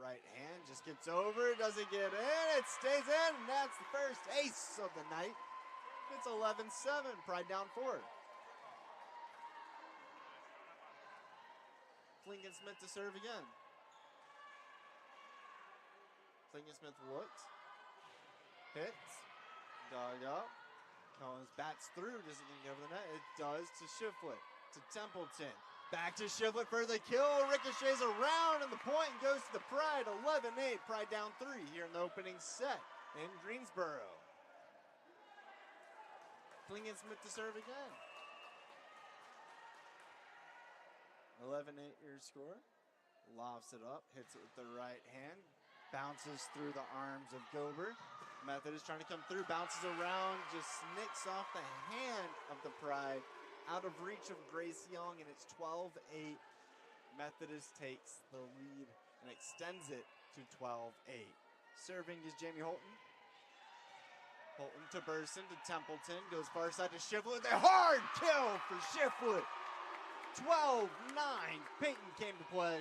right hand, just gets over, doesn't get in, it stays in, and that's the first ace of the night. It's 11-7, Pride down 4. Smith to serve again. Smith looks, hits, dug up, Collins bats through, doesn't get over the net. It does to Shiflett, to Templeton. Back to Shiflett for the kill, ricochets around, and the point goes to the Pride. 11-8, Pride down 3 here in the opening set in Greensboro. Smith to serve again. 11-8 your score. Lofts it up, hits it with the right hand, bounces through the arms of Gober. Methodist trying to come through, bounces around, just snicks off the hand of the Pride, out of reach of Grace Young, and it's 12-8. Methodist takes the lead and extends it to 12-8. Serving is Jamie Holton. Holton to Burson, to Templeton, goes far side to Shiflett. A hard kill for Shiflett. 12-9, Peyton came to play.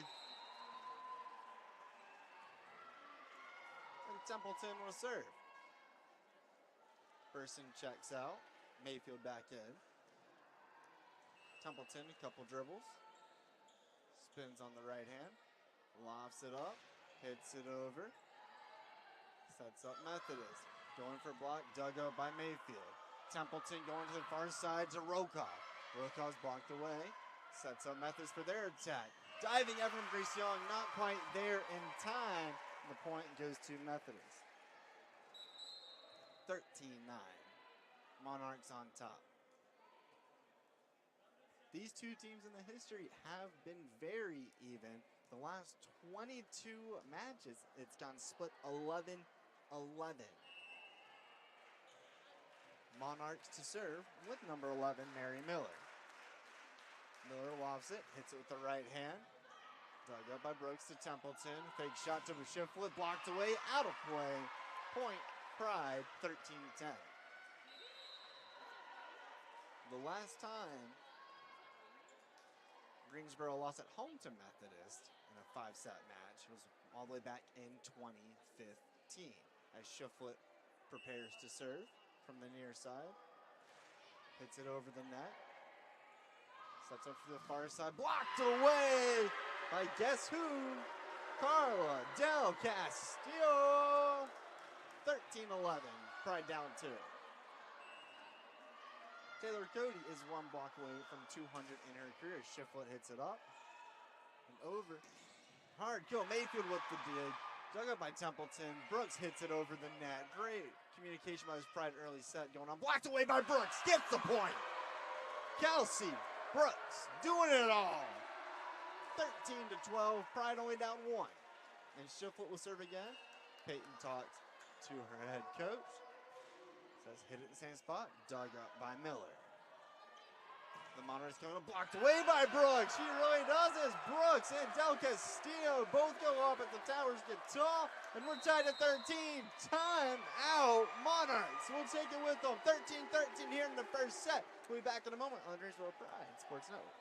And Templeton will serve. Burson checks out, Mayfield back in. Templeton, a couple dribbles. Spins on the right hand, lofts it up, hits it over. Sets up Methodist. Going for a block, dug up by Mayfield. Templeton going to the far side to Rokoff. Rokoff's blocked away. Sets up Methodist for their attack. Diving effort from Grace Young, not quite there in time. The point goes to Methodist. 13-9. Monarchs on top. These two teams in the history have been very even. The last 22 matches, it's gone split 11-11. Monarchs to serve with number 11, Mary Miller. Miller lofts it, hits it with the right hand. Dug up by Brooks to Templeton. Fake shot to Shiflett, blocked away, out of play. Point, Pride, 13-10. The last time Greensboro lost at home to Methodist in a 5-set match was all the way back in 2015. As Shiflett prepares to serve from the near side. Hits it over the net. Sets up for the far side. Blocked away by guess who? Carla Del Castillo. 13-11. Pride down 2. Taylor Cody is one block away from 200 in her career. Shiflett hits it up and over. Hard kill. Mayfield with the dig. Dug up by Templeton. Brooks hits it over the net. Great communication by this Pride early set going on. Blocked away by Brooks. Gets the point. Kelsey Brooks doing it all. 13-12. Pride only down 1. And Shiflett will serve again. Peyton talks to her head coach. Says hit it in the same spot. Dug up by Miller. The Monarchs coming up, blocked away by Brooks. She really does this. Brooks and Del Castillo both go up as the towers get tall. And we're tied at 13. Time out, Monarchs. We'll take it with them. 13-13 here in the first set. We'll be back in a moment on the Greensboro Pride Sports Network.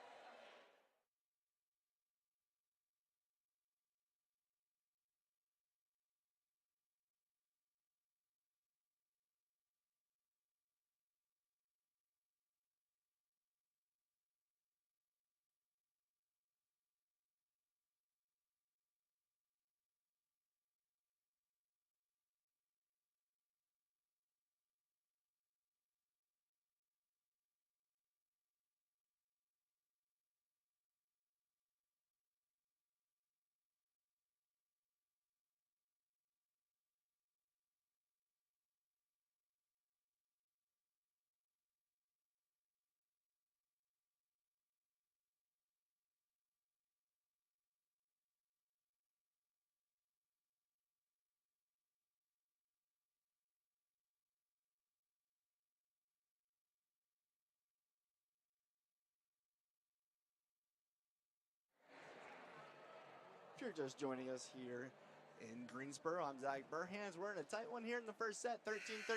If you're just joining us here in Greensboro, I'm Zach Burhans. We're in a tight one here in the first set, 13-13,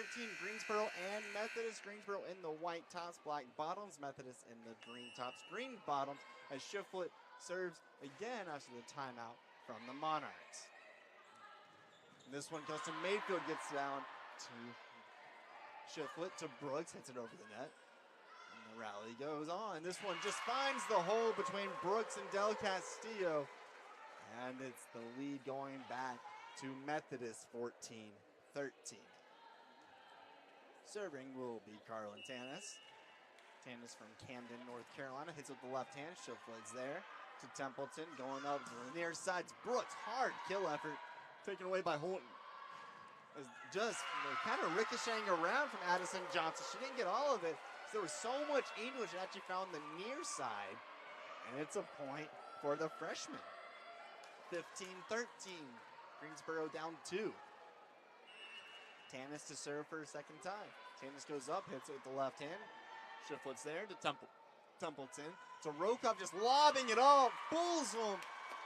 Greensboro and Methodist. Greensboro in the white tops, black bottoms. Methodist in the green tops, green bottoms, as Shiflett serves again after the timeout from the Monarchs. This one goes to Mayfield, gets down to Shiflett, to Brooks, hits it over the net. And the rally goes on. This one just finds the hole between Brooks and Del Castillo. And it's the lead going back to Methodist 14-13. Serving will be Carlin Tanis. Tanis from Camden, North Carolina, hits with the left hand. Shiflett's there to Templeton, going up to the near side. Brooks, hard kill effort, taken away by Holton. It's just kind of ricocheting around from Addison Johnson. She didn't get all of it. There was so much English that she found the near side. And it's a point for the freshman. 15-13. Greensboro down 2. Tanis to serve for a second time. Tanis goes up, hits it with the left hand. Shiflett's there to Templeton. So Rokop just lobbing it off, pulls him,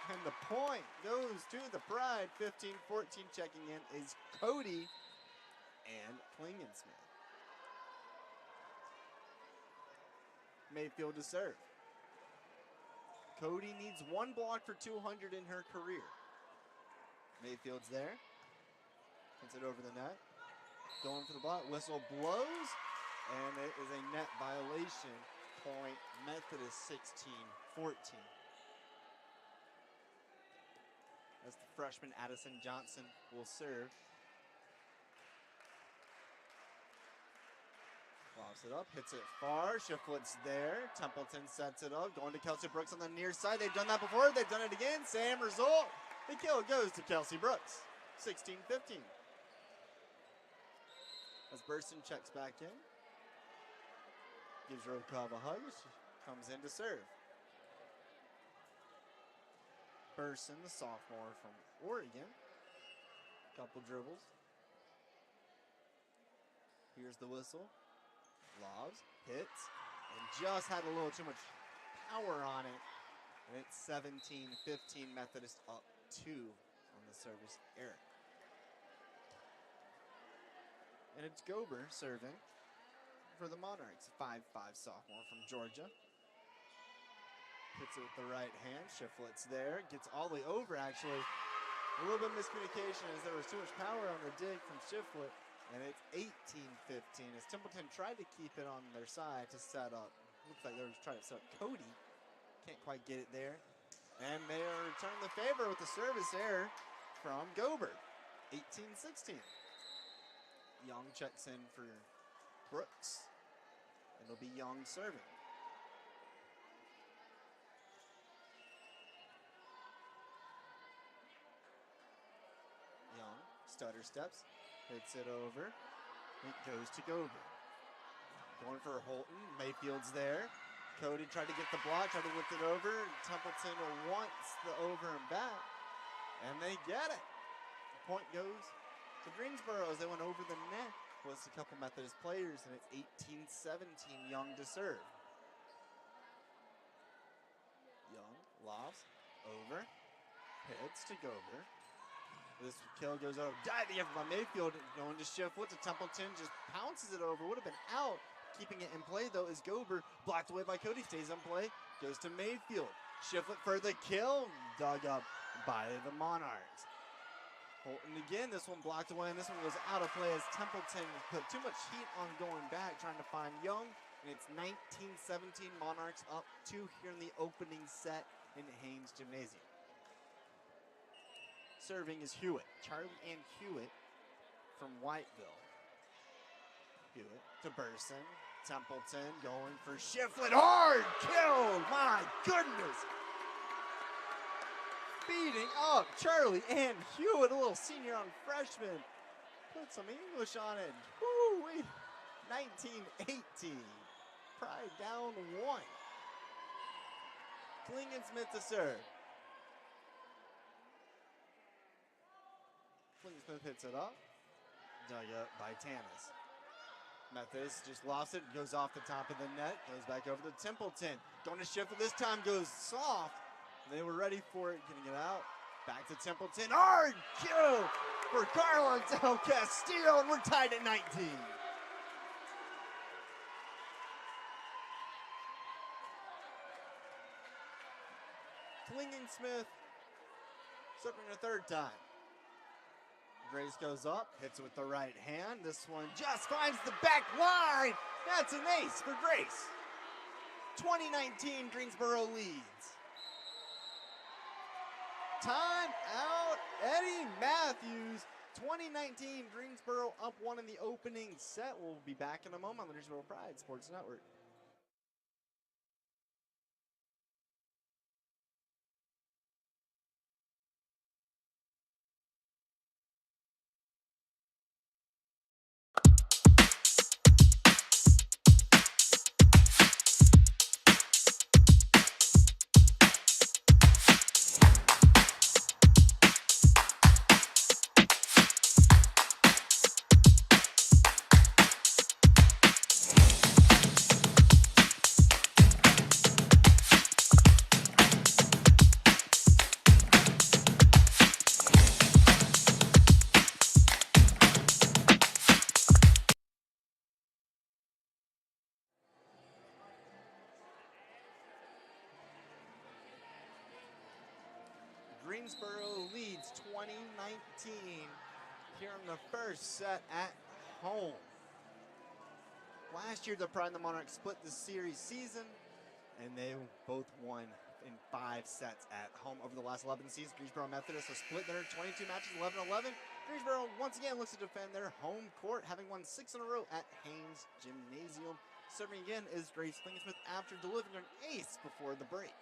and the point goes to the Pride. 15-14. Checking in is Cody and Klingensmith. Mayfield to serve. Cody needs 1 block for 200 in her career. Mayfield's there. Hits it over the net. Going for the block. Whistle blows. And it is a net violation. Point Methodist 16-14. As the freshman Addison Johnson will serve. Lobs it up, hits it far. Shiflett's there. Templeton sets it up. Going to Kelsey Brooks on the near side. They've done that before. They've done it again. Same result. The kill goes to Kelsey Brooks. 16-15. As Burson checks back in. Gives Rokov a hug. She comes in to serve. Burson, the sophomore from Oregon. Couple dribbles. Here's the whistle. Lobs, hits, and just had a little too much power on it. And it's 17-15. Methodist up 2 on the service error. And it's Gober serving for the Monarchs. 5'5" sophomore from Georgia. Hits it with the right hand. Shiflett's there. Gets all the way over, actually. A little bit of miscommunication as there was too much power on the dig from Shiflett. And it's 18-15 as Templeton tried to keep it on their side to set up. Looks like they were trying to set up Cody. Can't quite get it there. And they are returning the favor with the service error from Gober. 18-16. Young checks in for Brooks. And it'll be Young serving. Young, stutter steps, hits it over. It goes to Gober. Going for Holton. Mayfield's there. Cody tried to get the block, tried to lift it over. Templeton wants the over and back. And they get it. The point goes to Greensboro as they went over the net. Was a couple Methodist players, and it's 18-17. Young to serve. Young lofts over, hits to Gober. This kill goes over. Diving effort by Mayfield, going to Shiflett to Templeton, just pounces it over. Would have been out. Keeping it in play though is Gober. Blocked away by Cody. Stays in play. Goes to Mayfield. Shiflett for the kill. Dug up by the Monarchs. Holton again, this one blocked away, and this one goes out of play as Templeton put too much heat on going back, trying to find Young, and it's 19-17, Monarchs up 2 here in the opening set in Haynes Gymnasium. Serving is Hewitt, Charlie Ann Hewitt from Whiteville. Hewitt to Burson, Templeton going for Shiflett, hard kill, my goodness! Beating up Charlie Ann Hewitt, a little senior on freshman. Put some English on it. Woo-wee. 19-18. Pride down 1. Klingensmith to serve. Klingensmith hits it up. Dug up by Tanis. Methodist just lost it. Goes off the top of the net. Goes back over to Templeton. Going to shift, this time goes soft. They were ready for it, getting it out. Back to Templeton. Hard kill for Carlin Del Castillo, and we're tied at 19. Klingensmith serving a third time. Grace goes up, hits it with the right hand. This one just finds the back line. That's an ace for Grace. 2019, Greensboro leads. Time out, Eddie Matthews. 2019, Greensboro up 1 in the opening set. We'll be back in a moment on the Greensboro Pride Sports Network. Greensboro leads 2019 here in the first set at home. Last year, the Pride and the Monarchs split the series season, and they both won in 5 sets at home over the last 11 seasons. Greensboro Methodist has split their 22 matches, 11-11. Greensboro once again looks to defend their home court, having won 6 in a row at Haynes Gymnasium. Serving again is Grace Klingesmith after delivering an ace before the break.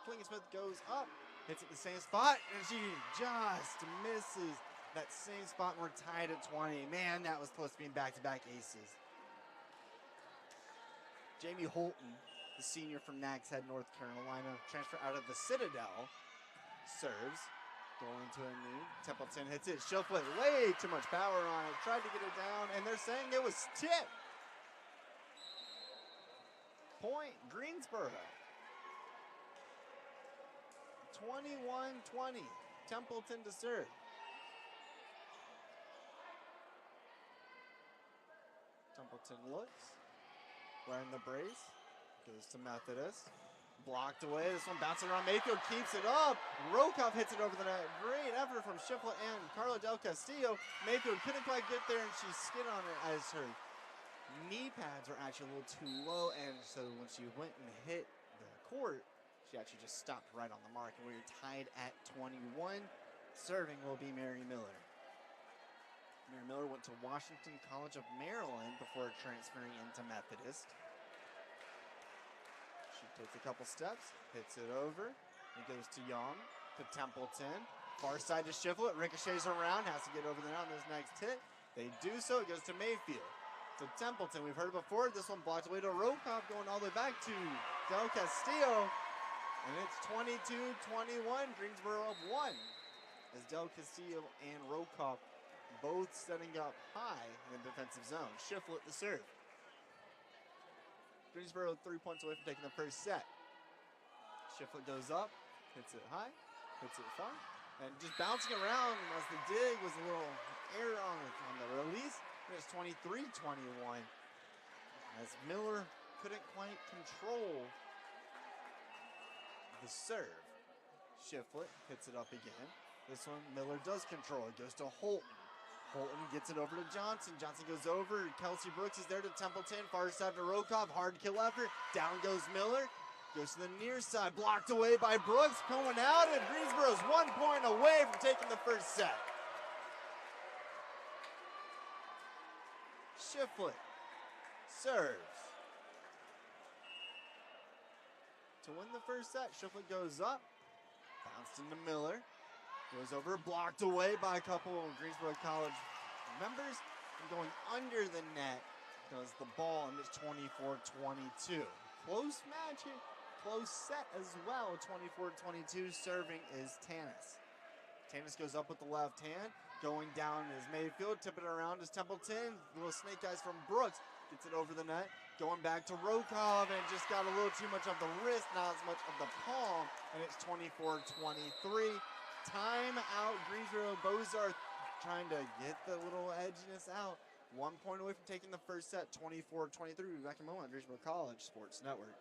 Klingesmith goes up, hits at the same spot, and she just misses that same spot, and we're tied at 20. Man, that was close to being back-to-back aces. Jamie Holton, the senior from Nags Head, North Carolina, transfer out of the Citadel, serves, going to a knee. Templeton hits it. Schilflet, way too much power on it. Tried to get it down, and they're saying it was tipped. Point, Greensboro. 21-20. Templeton to serve. Templeton looks. Wearing the brace. Goes to Methodist. Blocked away. This one bouncing around. Mayfield keeps it up. Rokoff hits it over the net. Great effort from Schiflet and Carla Del Castillo. Mayfield couldn't quite get there, and she skid on it as her knee pads were actually a little too low, and so when she went and hit the court, she actually just stopped right on the mark, and we were tied at 21. Serving will be Mary Miller. Mary Miller went to Washington College of Maryland before transferring into Methodist. She takes a couple steps, hits it over. It goes to Young, to Templeton. Far side to Schiflet, ricochets around, has to get over there on this next hit. They do so, it goes to Mayfield. To Templeton, we've heard it before. This one blocked away to Rokoff, going all the way back to Del Castillo. And it's 22-21, Greensboro up 1. As Del Castillo and Rokoff both setting up high in the defensive zone. Schiflet the serve. Greensboro 3 points away from taking the first set. Schiflet goes up, hits it high, hits it far, and just bouncing around as the dig was a little error on the release. And it's 23-21 as Miller couldn't quite control the serve. Schiflet hits it up again. This one Miller does control. It goes to Holton. Holton gets it over to Johnson. Johnson goes over. Kelsey Brooks is there to Templeton. Far side to Rokoff. Hard kill effort. Down goes Miller. Goes to the near side. Blocked away by Brooks. Going out, and Greensboro's 1 point away from taking the first set. Schiflet serves. To win the first set, Schiflet goes up. Bounced into Miller. Goes over, blocked away by a couple of Greensboro College members. And going under the net does the ball, and it's 24-22. Close match here. Close set as well, 24-22. Serving is Tanis. Tanis goes up with the left hand. Going down is Mayfield. Tipping it around is Templeton. Little snake eyes from Brooks. Gets it over the net. Going back to Rokoff, and just got a little too much of the wrist, not as much of the palm. And it's 24-23. Time out. Greensboro Bozarth trying to get the little edginess out. 1 point away from taking the first set, 24-23. We'll be back in a moment on Greensboro College Sports Network.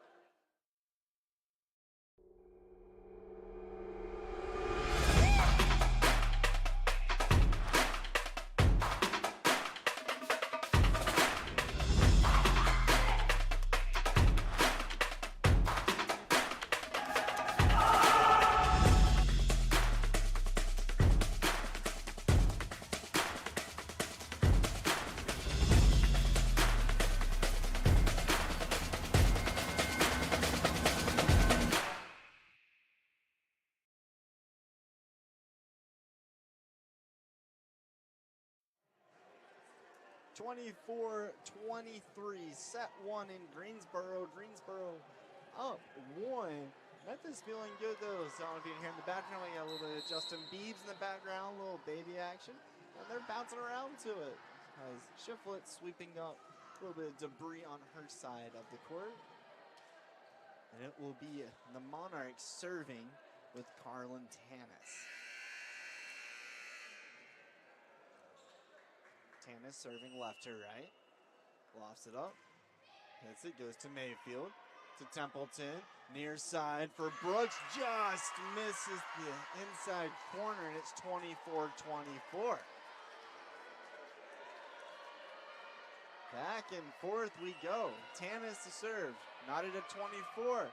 24-23, set one in Greensboro. Greensboro up one. Methodist feeling good though. So if you can hear in the background, we got a little bit of Justin Biebs in the background, a little baby action. And they're bouncing around to it. As Shiflett sweeping up a little bit of debris on her side of the court. And it will be the Monarchs serving with Carlin Tanis. Tanis serving left to right. Lofts it up. Hits it, goes to Mayfield. To Templeton. Near side for Brooks. Just misses the inside corner, and it's 24-24. Back and forth we go. Tanis to serve. Knotted at 24.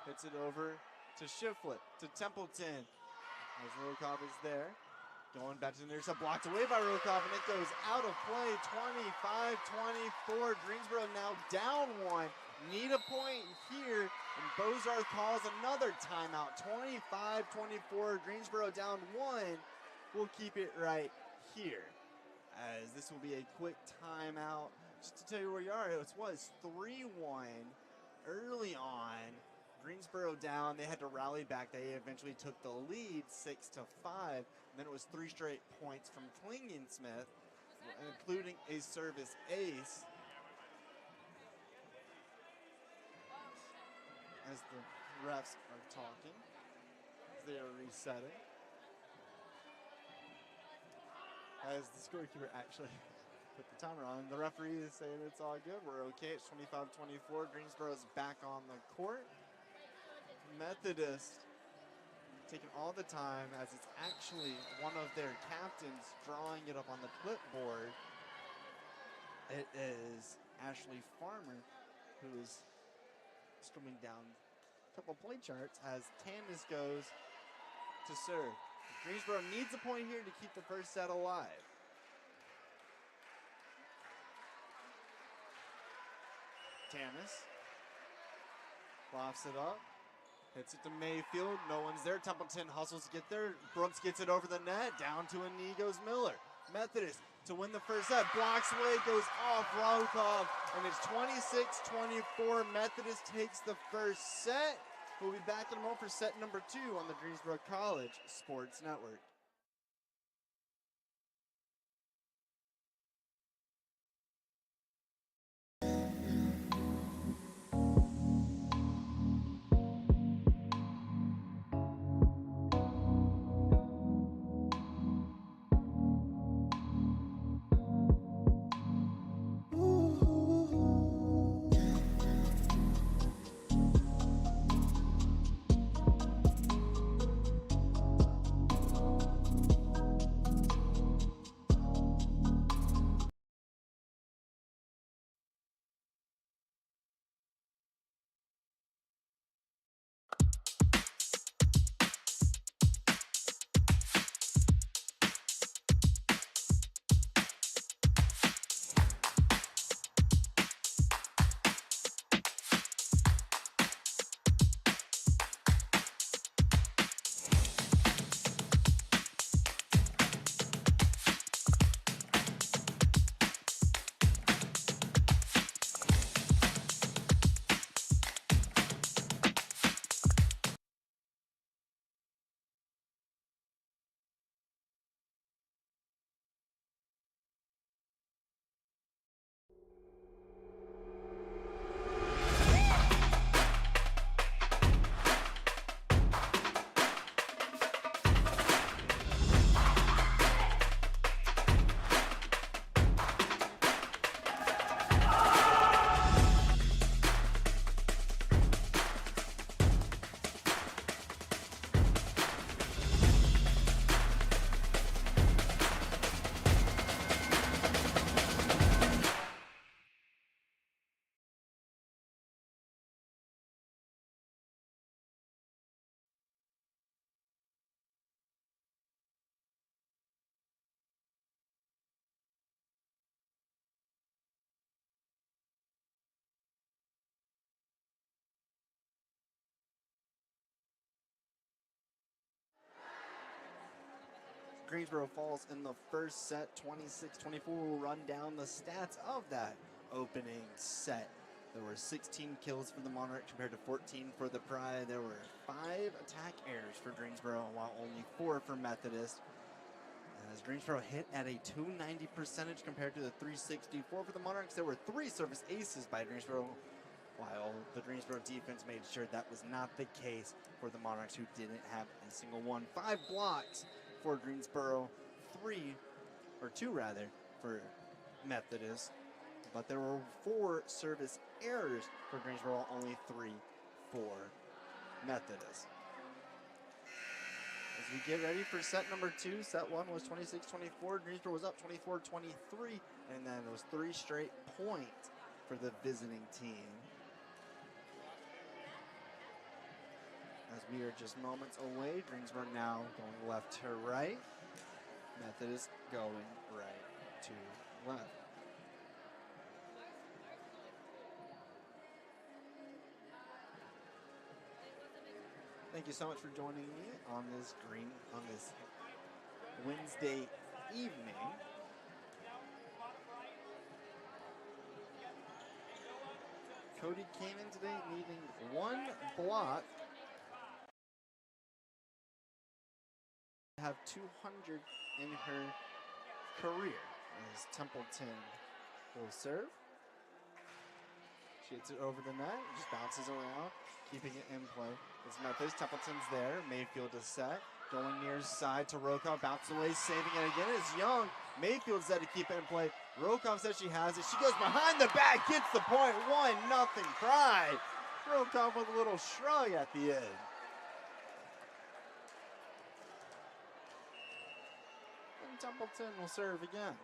Hits it over to Shiflett. To Templeton. As Rokoff is there. Going back to the near side. Blocked away by Rokoff, and it goes out of play. 25-24. Greensboro now down one. Need a point here. And Bozarth calls another timeout. 25-24. Greensboro down one. We'll keep it right here. As this will be a quick timeout. Just to tell you where you are, it was 3-1 early on. Greensboro down. They had to rally back. They eventually took the lead 6-5. And then it was 3 straight points from Klingensmith, including a service ace. As the refs are talking, as they are resetting. As the scorekeeper actually put the timer on. The referee is saying it's all good. We're okay. It's 25-24. Greensboro's back on the court. Methodist taking all the time as it's actually one of their captains drawing it up on the clipboard. It is Ashley Farmer who is scrimming down a couple play charts as Tanis goes to serve. Greensboro needs a point here to keep the first set alive. Tanis lofts it up, hits it to Mayfield. No one's there. Templeton hustles to get there. Brooks gets it over the net. Down to a knee goes Miller. Methodist to win the first set. Blocks away, goes off Rokoff, and it's 26-24. Methodist takes the first set. We'll be back in a moment for set number 2 on the Greensboro College Sports Network. Greensboro falls in the first set, 26-24. We'll run down the stats of that opening set. There were 16 kills for the Monarchs compared to 14 for the Pride. There were 5 attack errors for Greensboro, while only 4 for Methodist. As Greensboro hit at a 290 percentage compared to the 364 for the Monarchs, there were 3 service aces by Greensboro, while the Greensboro defense made sure that was not the case for the Monarchs, who didn't have a single one. 5 blocks for Greensboro, 2 for Methodist. But there were 4 service errors for Greensboro, only 3 for Methodist. As we get ready for set number 2, set 1 was 26-24. Greensboro was up 24-23, and then it was 3 straight points for the visiting team. As we are just moments away, Greensboro now going left to right. Methodist going right to left. Thank you so much for joining me on this Wednesday evening. Cody came in today needing 1 block. Have 200 in her career. As Templeton will serve. She hits it over the net, just bounces around, keeping it in play. It's Methodist. Templeton's there. Mayfield is set. Going near side to Rokoff. Bounces away, saving it again. It's Young. Mayfield's there to keep it in play. Rokoff says she has it. She goes behind the back, gets the point. 1-0 Pride. Rokoff with a little shrug at the end. And Templeton will serve again.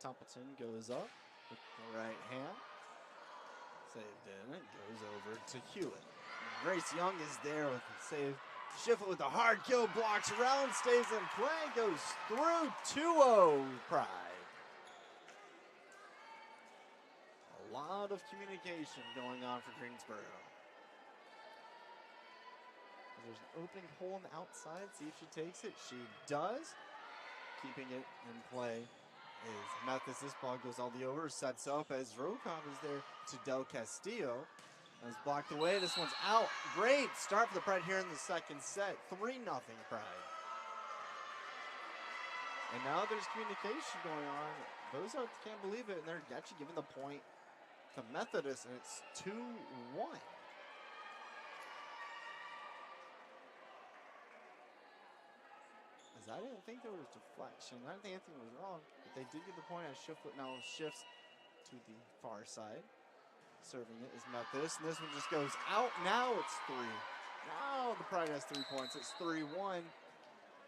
Templeton goes up with the right hand. Saved in, it goes over to Hewitt. Grace Young is there with the save. Shiflett with a hard kill, blocks around, stays in play, goes through. 2-0 Pride. A lot of communication going on for Greensboro. There's an opening hole on the outside. See if she takes it. She does. Keeping it in play is Methodist. This ball goes all the over, sets up as Rokoff is there to Del Castillo. It's blocked away. This one's out. Great start for the Pride here in the second set. 3-0 Pride. And now there's communication going on. Bozo can't believe it, and they're actually giving the point to Methodist, and it's 2-1. I didn't think there was deflection. I didn't think anything was wrong, but they did get the point as Shiflett now shifts to the far side. Serving it is Methodist, and this one just goes out. Now it's 3. Now the Pride has 3 points. It's 3-1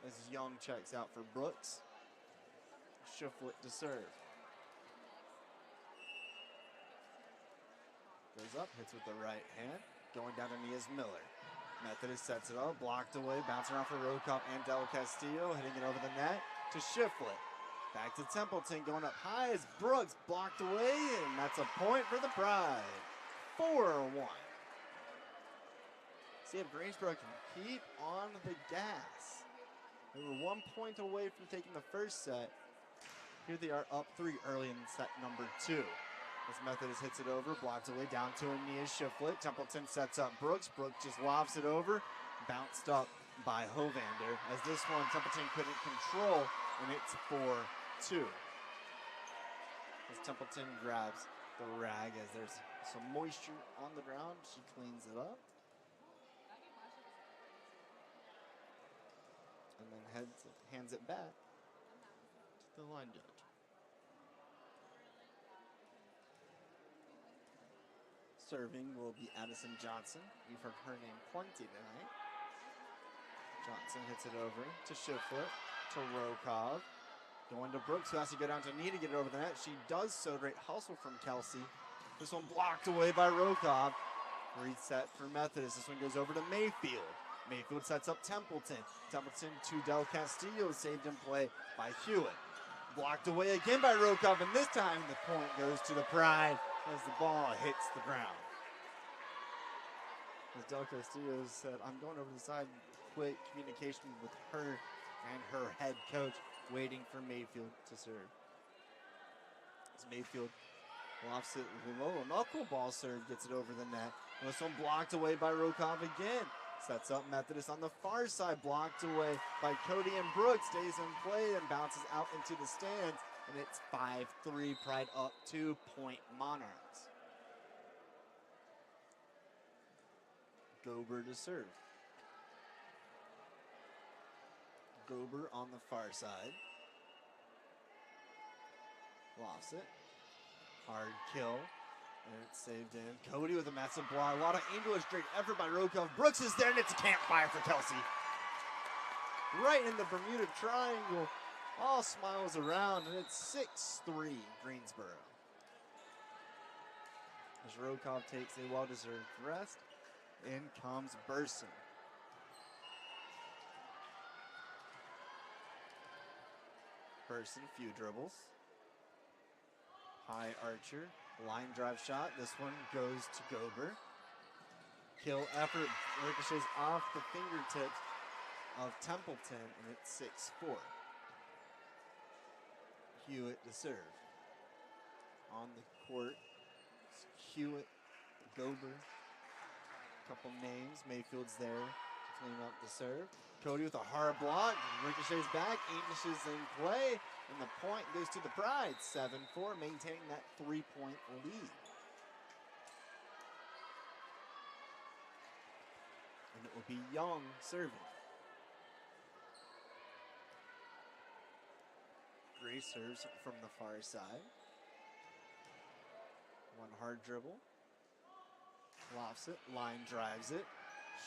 as Young checks out for Brooks. Shiflett to serve. Goes up, hits with the right hand. Going down to Nia's Miller. Methodist sets it up, blocked away, bouncing around for Rokoff and Del Castillo, hitting it over the net to Shiflett. Back to Templeton, going up high as Brooks blocked away, and that's a point for the Pride. 4-1. See if Greensboro can keep on the gas. They were 1 point away from taking the first set. Here they are up 3 early in set number 2. As Methodist hits it over, blocked away down to Ania Shiflett. Templeton sets up Brooks. Brooks just lofts it over, bounced up by Hovander. As this one, Templeton couldn't control, and it's 4-2. As Templeton grabs the rag, as there's some moisture on the ground, she cleans it up. And then hands it back to the line judge. Serving will be Addison Johnson. You've heard her name plenty tonight. Johnson hits it over to Shiflett, to Rokoff. Going to Brooks, who has to go down to Nia to get it over the net. She does so. Great hustle from Kelsey. This one blocked away by Rokoff. Reset for Methodist. This one goes over to Mayfield. Mayfield sets up Templeton. Templeton to Del Castillo, saved in play by Hewitt. Blocked away again by Rokoff, and this time the point goes to the Pride as the ball hits the ground. As Del Castillo said, I'm going over the side. quick communication with her and her head coach, waiting for Mayfield to serve. As Mayfield lofts it low, knuckleball serve, gets it over the net. And this one blocked away by Rokov again. Sets up Methodist on the far side, blocked away by Cody and Brooks. Stays in play and bounces out into the stands. And it's 5-3, Pride up 2-point Monarchs. Gober to serve. Gober on the far side. Lost it. Hard kill. And it's saved in. Cody with a massive block. A lot of English, great effort by Rokov. Brooks is there, and it's a campfire for Kelsey. Right in the Bermuda Triangle. All smiles around, and it's 6-3 Greensboro. As Rokov takes a well-deserved rest, in comes Burson. Burson, few dribbles. High archer, line drive shot. This one goes to Gober. Kill effort ricochets off the fingertips of Templeton, and it's 6-4. Hewitt to serve. On the court, Hewitt, Gober. Couple names. Mayfield's there to clean up the serve. Cody with a hard block. Ricochets back. English is in play. And the point goes to the Pride. 7-4, maintaining that 3-point lead. And it will be Young serving. Gray serves from the far side. One hard dribble. Lofts it, line drives it,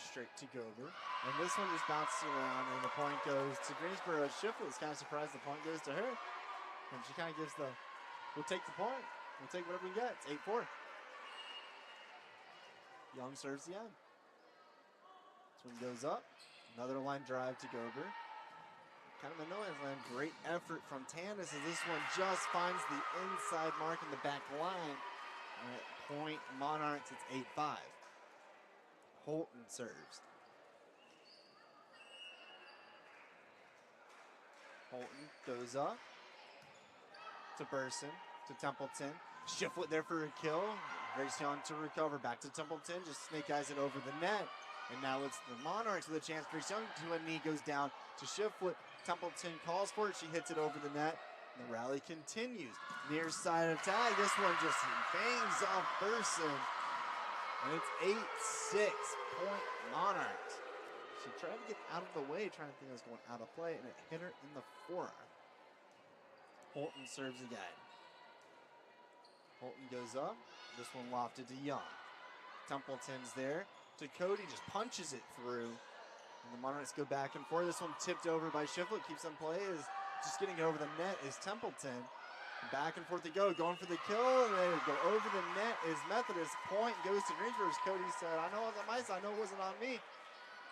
straight to Gober. And this one just bounces around, and the point goes to Greensboro. Shiflett is kind of surprised the point goes to her. And she kind of gives the, we'll take the point. We'll take whatever we get. It's 8-4. Young serves the end. This one goes up. Another line drive to Gober. Kind of a no-man's land. Great effort from Tanis as this one just finds the inside mark in the back line. And at point Monarchs, it's 8-5. Holton serves. Holton goes up to Burson, to Templeton. Shiflett there for a kill. Grace Young to recover. Back to Templeton. Just snake eyes it over the net. And now it's the Monarchs with a chance. Grace Young to a knee, goes down to Shiflett. Templeton calls for it. She hits it over the net. The rally continues. Near side of tag. This one just bangs off Burson. And it's 8-6 point Monarchs. She tried to get out of the way, trying to think it was going out of play, and it hit her in the forearm. Holton serves again. Holton goes up. This one lofted to Young. Templeton's there to Cody, just punches it through. And the Monarchs go back and forth. This one tipped over by Shiflett, keeps on play. Is just getting over the net is Templeton. Back and forth they go, going for the kill. And they go over the net is Methodist. Point goes to Greensboro. Cody said, I know it was on my side, I know it wasn't on me.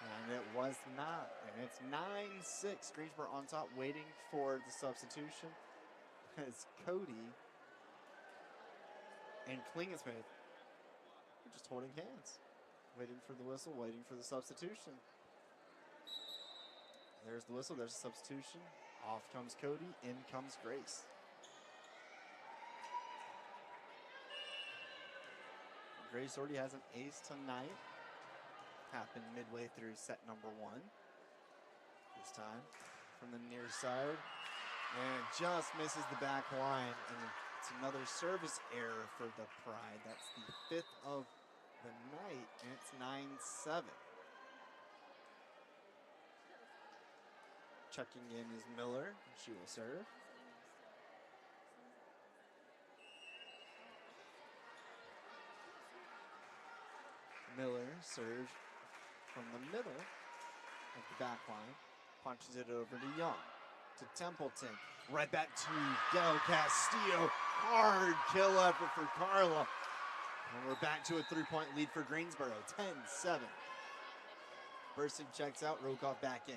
And it was not. And it's 9-6. Greensboro on top, waiting for the substitution. As Cody and Klingensmith are just holding hands. Waiting for the whistle, waiting for the substitution. There's the whistle, there's the substitution. Off comes Cody, in comes Grace. Grace already has an ace tonight. Happened midway through set number 1. This time from the near side. And just misses the back line. And it's another service error for the Pride. That's the 5th of the night, and it's 9-7. Checking in is Miller. She will serve. Miller serves from the middle of the back line. Punches it over to Young. To Templeton. Right back to Del Castillo. Hard kill effort for Carla. And we're back to a 3-point lead for Greensboro. 10-7. Burson checks out. Rokov back in.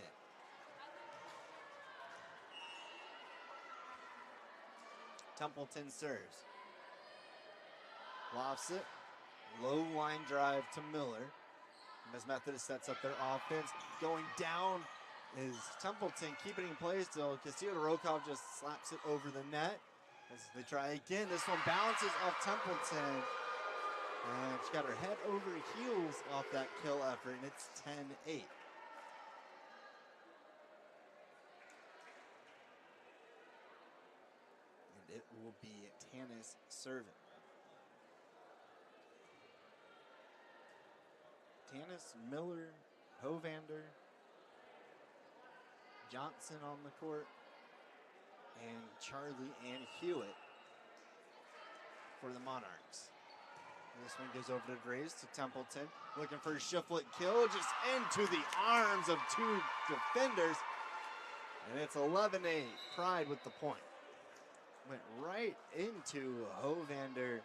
Templeton serves. Lofts it. Low line drive to Miller. As Methodist sets up their offense, going down is Templeton, keeping it in place till Castillo Rokov just slaps it over the net. As they try again, this one bounces off Templeton. And she got her head over heels off that kill effort, and it's 10-8. And it will be Tanis serving. Tanis, Miller, Hovander, Johnson on the court, and Charlie and Hewitt for the Monarchs. And this one goes over to Grace to Templeton, looking for a shift-foot kill, just into the arms of two defenders. And it's 11-8, Pride with the point. Went right into Hovander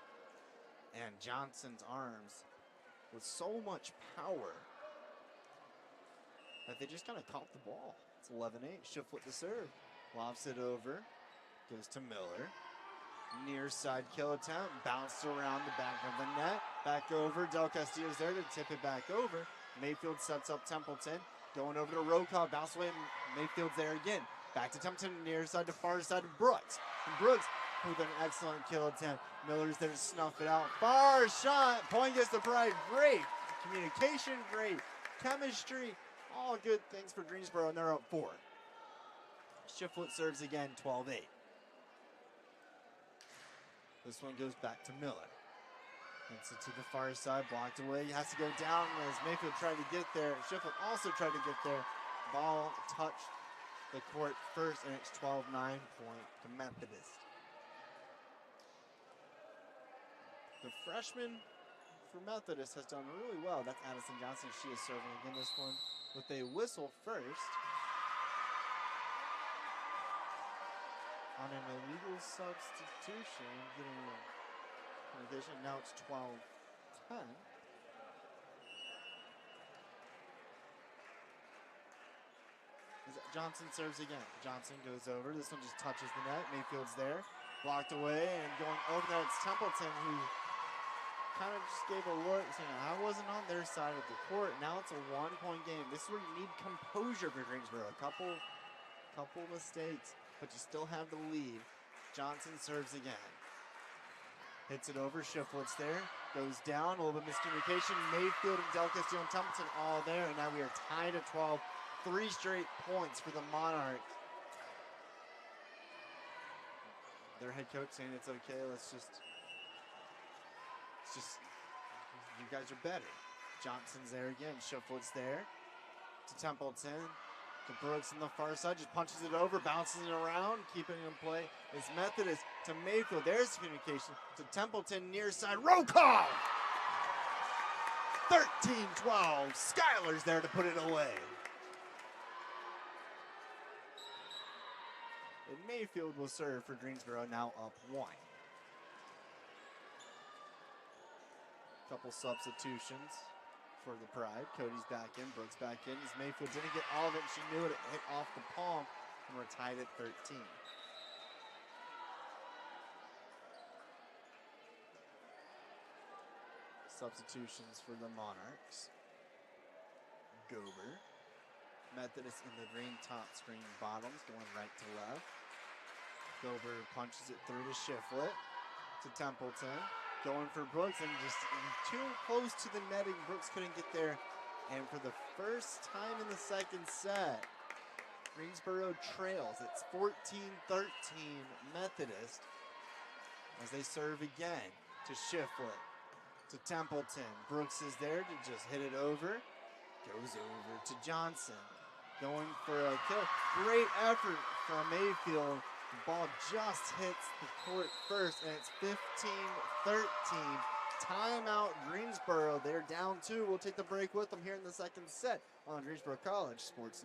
and Johnson's arms with so much power that they just kind of caught the ball. It's 11-8, shift with the serve. Lofts it over, goes to Miller. Near side kill attempt, bounced around the back of the net. Back over, Del Castillo's there to tip it back over. Mayfield sets up Templeton. Going over to Rokov, bounce away, Mayfield's there again. Back to Templeton, near side to far side of Brooks. And Brooks with an excellent kill attempt. Miller's there to snuff it out. Far shot, point gets the Pride. Great communication, great chemistry. All good things for Greensboro, and they're up 4. Shiftfoot serves again, 12-8. This one goes back to Miller. Hits it to the far side, blocked away. He has to go down as Mayfield tried to get there. Shiftfoot also tried to get there. Ball touched the court first, and it's 12-9 point to Methodist. The freshman for Methodist has done really well. That's Addison Johnson. She is serving again this one with a whistle first on an illegal substitution, getting an addition. Now it's 12-10. Johnson serves again. Johnson goes over. This one just touches the net. Mayfield's there. Blocked away, and going over there, it's Templeton who kind of just gave a look, saying, I wasn't on their side of the court. Now it's a 1-point game. This is where you need composure for Greensboro. A couple mistakes, but you still have the lead. Johnson serves again. Hits it over. Shiftwood's there. Goes down. A little bit of miscommunication. Mayfield and Del Castillo and Templeton all there, and now we are tied at 12. 3 straight points for the Monarchs. Their head coach saying it's okay, it's just, you guys are better. Johnson's there again, Shiftwood's there. To Templeton, to Brooks on the far side, just punches it over, bounces it around, keeping it in play. It's Methodist to Mayfield, there's communication. To Templeton, near side, Rokov! 13-12, Schuyler's there to put it away. And Mayfield will serve for Greensboro, now up 1. Couple substitutions for the Pride. Cody's back in, Brooks back in. As Mayfield didn't get all of it, she knew it, it hit off the palm, and we're tied at 13. Substitutions for the Monarchs. Gober. Methodist in the green tops, green bottoms, going right to left. Gober punches it through to Shiflett, to Templeton. Going for Brooks, and just too close to the netting. Brooks couldn't get there. And for the first time in the second set, Greensboro trails. It's 14-13 Methodist as they serve again to Shiflett, to Templeton. Brooks is there to just hit it over. Goes over to Johnson. Going for a kill. Great effort from Mayfield. The ball just hits the court first, and it's 15-13. Timeout Greensboro. They're down 2. We'll take the break with them here in the second set on Greensboro College Sports.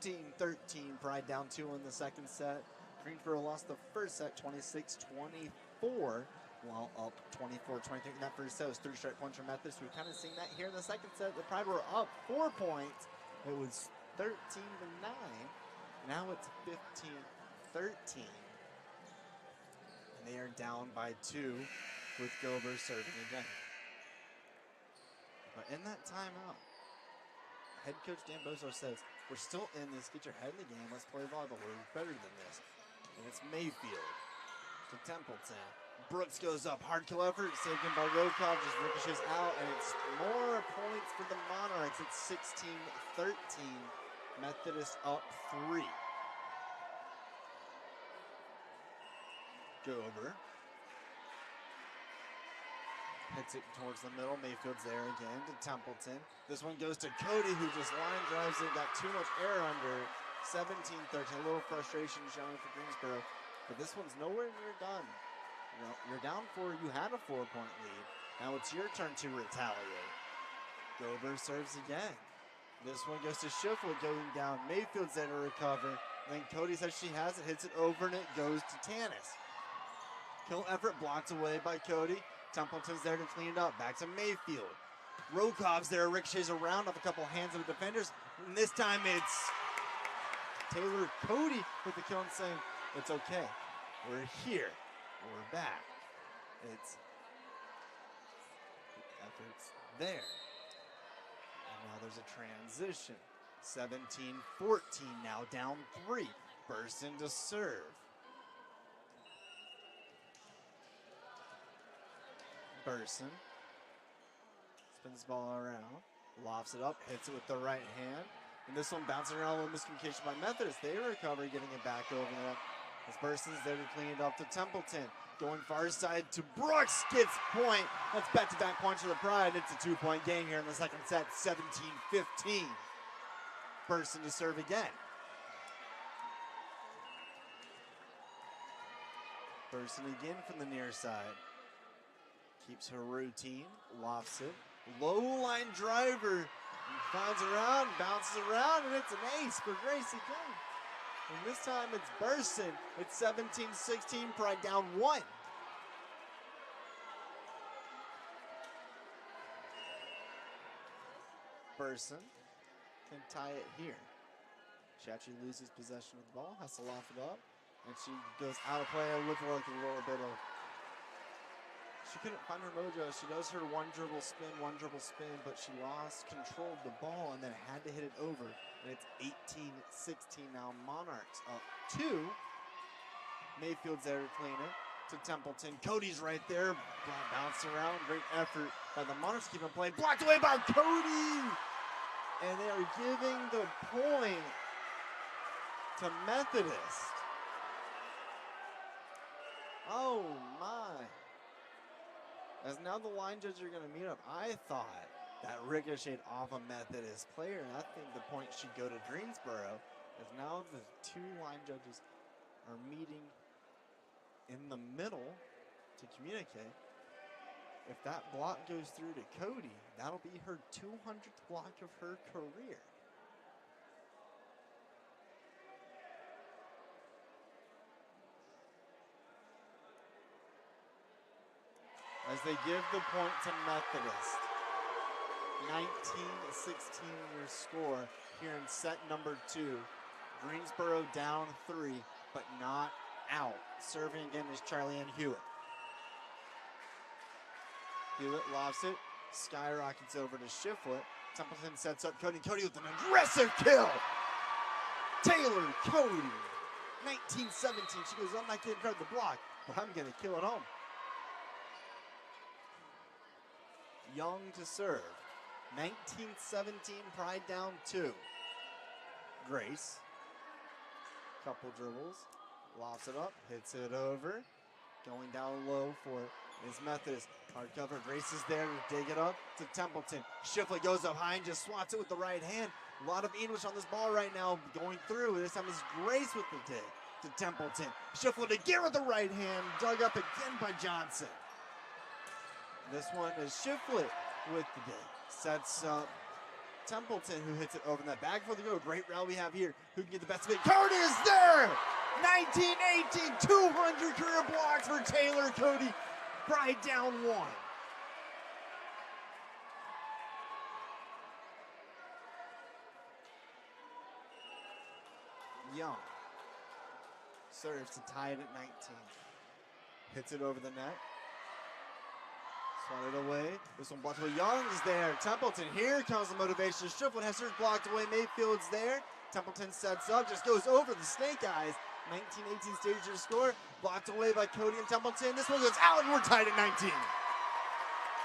15-13. Pride down 2 in the second set. Greensboro lost the first set 26-24, while up 24-23 in that first set. It was 3 straight points from Methodist. We've kind of seen that here in the second set. The Pride were up 4 points. It was 13-9. Now it's 15-13. And they are down by 2 with Gober serving again. But in that timeout, head coach Dan Bozo says, we're still in this. Get your head in the game. Let's play volleyball. We're better than this. And it's Mayfield to Templeton. Brooks goes up. Hard kill effort. Saved in by Rokov. Just ricochets out. And it's more points for the Monarchs. It's 16-13. Methodist up 3. Gober hits it towards the middle. Mayfield's there again to Templeton. This one goes to Cody, who just line drives it. Got too much air under. 17-13. A little frustration showing for Greensboro. But this one's nowhere near done. You're down 4. You had a 4-point lead. Now it's your turn to retaliate. Gober serves again. This one goes to Shiflett going down. Mayfield's there to recover. And then Cody says she has it. Hits it over and it goes to Tanis. Kill effort blocked away by Cody. Templeton's there to clean it up. Back to Mayfield. Rokov's there, ricochets around off a couple hands of the defenders. And this time it's Taylor Cody with the kill and saying, it's okay. We're here. We're back. It's the effort's there. And now there's a transition. 17-14 now down 3. Burst into serve. Burson spins the ball around, lofts it up, hits it with the right hand, and this one bouncing around, a little miscommunication by Methodist. They recover, getting it back over there. As Burson's there to clean it up to Templeton, going far side to Brooks, gets point. That's back-to-back points for the Pride. It's a 2-point game here in the second set, 17-15. Burson to serve again. Burson again from the near side. Keeps her routine, lofts it. Low line driver, finds around, bounces around, and it's an ace for Gracie King. And this time it's Burson. It's 17-16, Pride down 1. Burson can tie it here. She actually loses possession of the ball, has to loft it up, and she goes out of play. It looked like a little bit of, she couldn't find her mojo. She does her one dribble spin, but she lost control of the ball and then had to hit it over. And it's 18-16 now. Monarchs up 2. Mayfield's there to clean it to Templeton. Cody's right there. Bounced around. Great effort by the Monarchs. Keep on playing. Blocked away by Cody. And they are giving the point to Methodist. Oh my. As now the line judges are going to meet up, I thought that ricocheted off a Methodist player, and I think the point should go to Greensboro, as now the 2 line judges are meeting in the middle to communicate. If that block goes through to Cody, that'll be her 200th block of her career. As they give the point to Methodist. 19-16 your score here in set number 2. Greensboro down 3, but not out. Serving again is Charlie Ann Hewitt. Hewitt lofts it, skyrockets over to Shiflett. Templeton sets up Cody. Cody with an aggressive kill. Taylor Cody. 19-17. She goes, I'm not getting credit the block, but I'm going to kill it home. Young to serve. 19-17, Pride down 2. Grace. Couple dribbles. Lofts it up. Hits it over. Going down low for is Methodist. Hard cover. Grace is there to dig it up to Templeton. Shiflett goes up high and just swats it with the right hand. A lot of English on this ball right now going through. This time it's Grace with the dig to Templeton. Shiflett again with the right hand. Dug up again by Johnson. This one is Shiflett with the dig. Sets up Templeton, who hits it over the back for the go. Great round we have here. Who can get the best of it? Cody is there! 19-18, 200 career blocks for Taylor Cody. Pride down 1. Young serves to tie it at 19. Hits it over the net. Swat it away. This one blocked away. Young is there. Templeton, here comes the motivation. Strifflin has hers blocked away. Mayfield's there. Templeton sets up, just goes over the Snake Eyes. 19-18 stage to score. Blocked away by Cody and Templeton. This one goes out and we're tied at 19.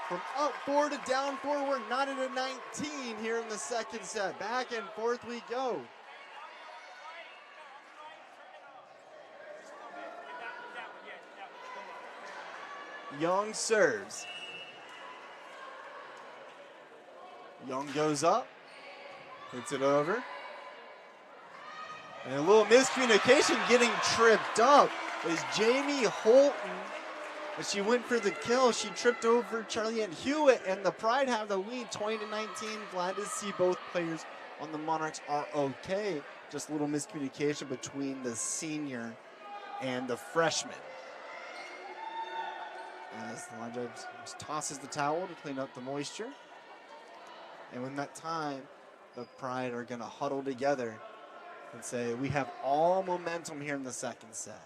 From up 4 to down 4, we're not at a 19 here in the second set. Back and forth we go. Young serves. Young goes up, hits it over. And a little miscommunication getting tripped up is Jamie Holton. As she went for the kill, she tripped over Charlie Ann Hewitt, and the Pride have the lead 20-19. Glad to see both players on the Monarchs are okay. Just a little miscommunication between the senior and the freshman. As the line judge tosses the towel to clean up the moisture. And when that time, the Pride are going to huddle together and say, we have all momentum here in the second set.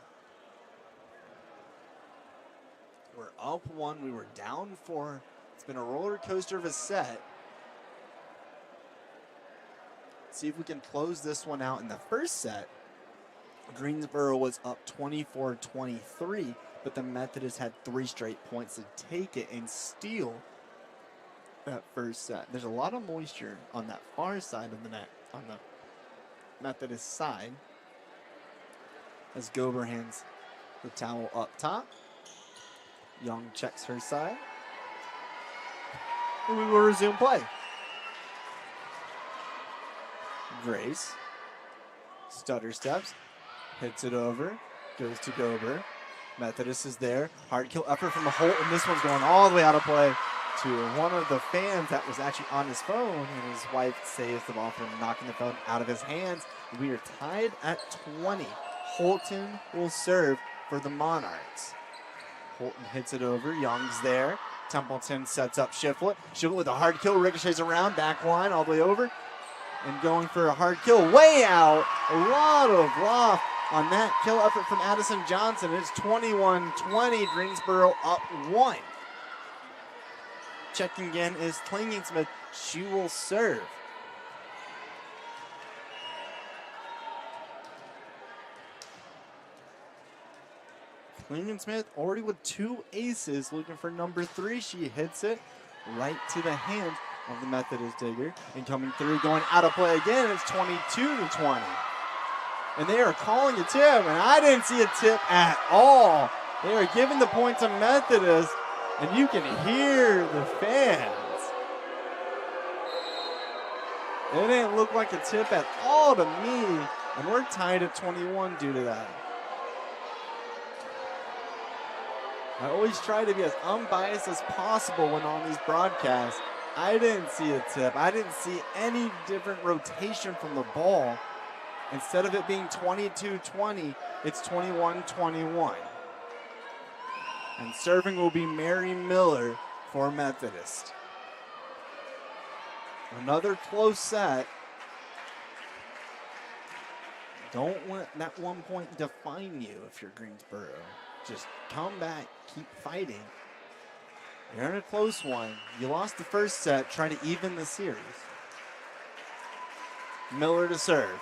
We're up 1, we were down 4. It's been a roller coaster of a set. Let's see if we can close this one out in the first set. Greensboro was up 24-23. But the Methodists had 3 straight points to take it and steal that first set. There's a lot of moisture on that far side of the net, on the Methodist side. As Gober hands the towel up top. Young checks her side. And we will resume play. Grace stutter steps, hits it over, goes to Gober. Methodist is there. Hard kill effort from the Holt, and this one's going all the way out of play to one of the fans that was actually on his phone, and his wife saves the ball from knocking the phone out of his hands. We are tied at 20. Holton will serve for the Monarchs. Holton hits it over. Young's there. Templeton sets up Shiflett. Shiflett with a hard kill, ricochets around, back line all the way over, and going for a hard kill way out. A lot of loft on that kill effort from Addison Johnson. It's 21-20, Greensboro up 1. Checking again is Klingensmith. She will serve. Klingensmith already with 2 aces, looking for number 3. She hits it right to the hand of the Methodist digger. And coming through, going out of play again, it's 22-20. And they are calling a tip, and I didn't see a tip at all. They are giving the point to Methodist, and you can hear the fans. It didn't look like a tip at all to me, and we're tied at 21 due to that. I always try to be as unbiased as possible when on these broadcasts. I didn't see a tip. I didn't see any different rotation from the ball. Instead of it being 22-20, it's 21-21. And serving will be Mary Miller for Methodist. Another close set. Don't let that 1 point define you if you're Greensboro. Just come back, keep fighting. You're in a close one. You lost the first set, try to even the series. Miller to serve.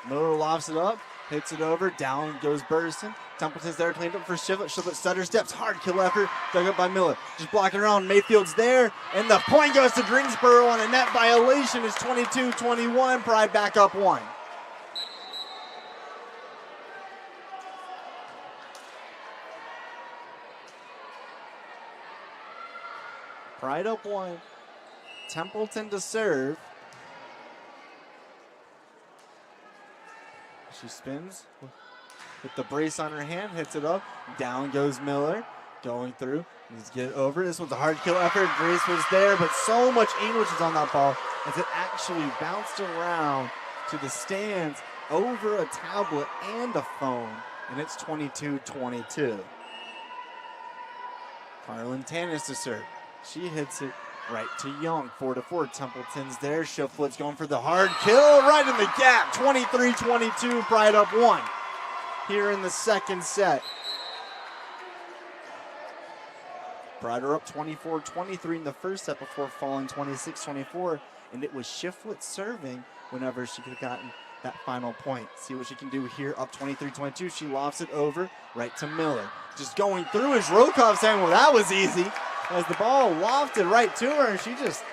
Miller lofts it up, hits it over, down goes Burson. Templeton's there, cleaned up for Shiflett. Shiflett stutter steps, hard kill effort, dug up by Miller. Just blocking around, Mayfield's there, and the point goes to Greensboro on a net violation. It's 22-21, Pride back up 1. Pride up 1. Templeton to serve. She spins with the brace on her hand, hits it up. Down goes Miller. Going through. Needs to get it over. This one's a hard kill effort. Grace was there, but so much English was on that ball as it actually bounced around to the stands over a tablet and a phone, and it's 22-22. Carlin Tanis to serve. She hits it right to Young. 4-4. Templeton's there. Shiflett's going for the hard kill right in the gap. 23-22. Pride up 1 here in the second set. Pride are up 24-23 in the first set before falling 26-24. And it was Shiflett serving whenever she could have gotten that final point. See what she can do here, up 23-22. She lofts it over right to Miller. Just going through is Rokov saying, well, that was easy. As the ball lofted right to her, and she just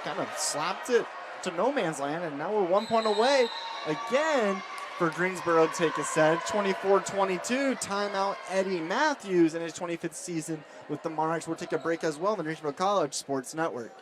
kind of slapped it to no man's land. And now we're 1 point away again for Greensboro to take a set. 24-22, timeout Eddie Matthews in his 25th season with the Monarchs. We'll take a break as well on the Greensboro College Sports Network.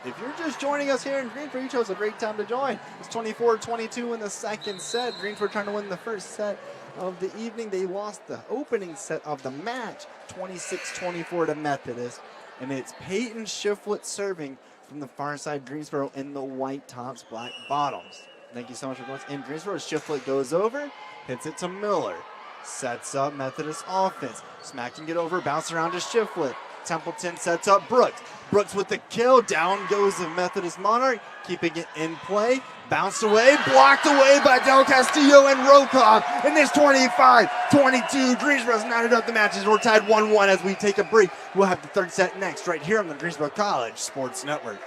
If you're just joining us here in Greensboro, you chose a great time to join. It's 24-22 in the second set. Greensboro trying to win the first set of the evening. They lost the opening set of the match, 26-24 to Methodist. And it's Peyton Shiflett serving from the far side, Greensboro in the white tops, black bottoms. Thank you so much for going in Greensboro. Shiflett goes over, hits it to Miller. Sets up Methodist offense. Smack can get over, bounce around to Shiflett. Templeton sets up Brooks. Brooks with the kill. Down goes the Methodist Monarch, keeping it in play. Bounced away, blocked away by Del Castillo and Rokov. And it's 25-22. Greensboro's knotted up the matches. We're tied 1-1 as we take a break. We'll have the third set next right here on the Greensboro College Sports Network.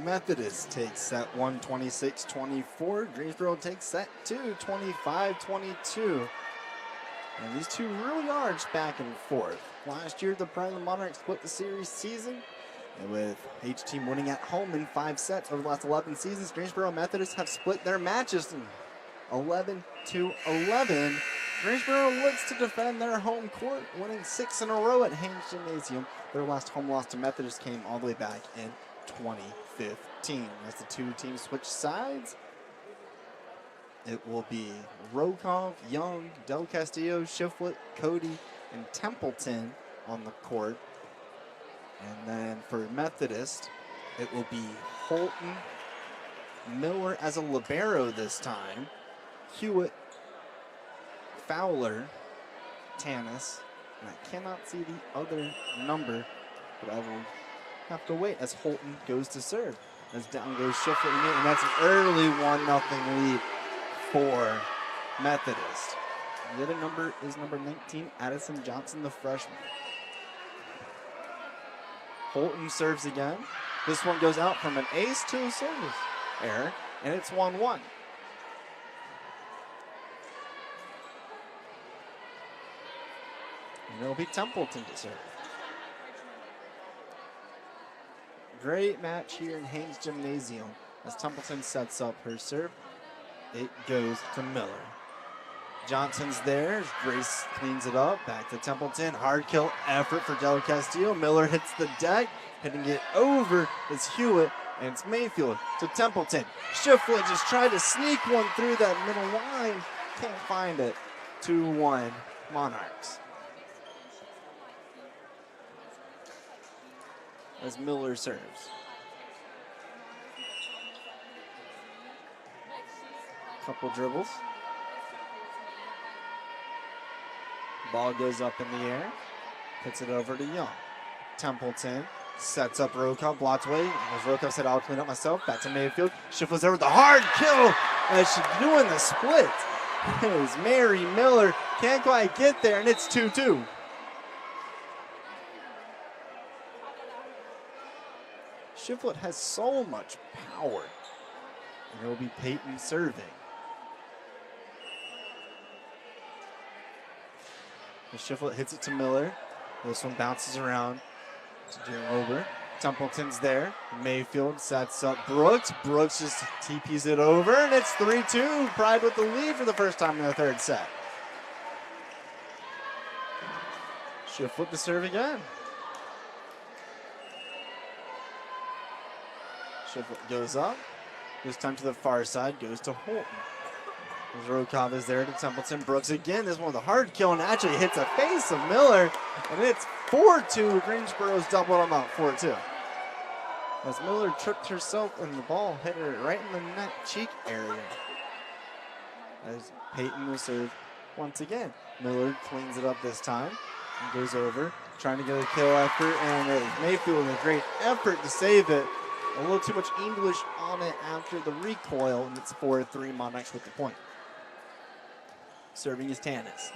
Methodist takes set 1, 26-24. Greensboro takes set 2, 25-22. And these two really are just back and forth. Last year, the Pride of the Monarchs split the series season, and with each team winning at home in 5 sets over the last 11 seasons, Greensboro Methodists have split their matches in 11-11. Greensboro looks to defend their home court, winning 6 in a row at Haynes Gymnasium. Their last home loss to Methodist came all the way back in 2015. As the two teams switch sides, it will be Rokov, Young, Del Castillo, Shiflett, Cody, and Templeton on the court. And then for Methodist, it will be Holton, Miller as a libero this time, Hewitt, Fowler, Tanis, and I cannot see the other number, but I will have to wait as Holton goes to serve. As down goes Shiflett, and that's an early 1-0 lead for Methodist. The other number is number 19, Addison Johnson, the freshman. Holton serves again. This one goes out from an ace to a service error, and it's 1-1. And it'll be Templeton to serve. Great match here in Haynes Gymnasium as Templeton sets up her serve. It goes to Miller. Johnson's there. Grace cleans it up. Back to Templeton. Hard kill effort for Del Castillo. Miller hits the deck. Hitting it over is Hewitt. And it's Mayfield to Templeton. Shiflett just tried to sneak one through that middle line. Can't find it. 2-1 Monarchs. As Miller serves. Couple dribbles. Ball goes up in the air. Puts it over to Young. Templeton sets up Rokov. Blocks away. As Rokov said, I'll clean up myself. Back to Mayfield. Shiflett's there with the hard kill. As she's doing the split. It was Mary Miller. Can't quite get there, and it's 2-2. Shiflett has so much power. And it will be Peyton serving. Shiflett hits it to Miller. This one bounces around to Jalen Ober. Templeton's there. Mayfield sets up Brooks. Brooks just TPs it over, and it's 3-2. Pride with the lead for the first time in the third set. Shiflett to serve again. Shiflett goes up. This time to the far side, goes to Holton. Rokov is there to Templeton. Brooks again. This one with a hard kill and actually hits the face of Miller. And it's 4-2. Greensboro's doubled them out 4-2. As Miller tripped herself and the ball hit her right in the neck cheek area. As Peyton will serve once again. Miller cleans it up this time and goes over, trying to get a kill effort. And Mayfield with a great effort to save it. A little too much English on it after the recoil, and it's 4-3 Monarchs with the point. Serving is Tanis.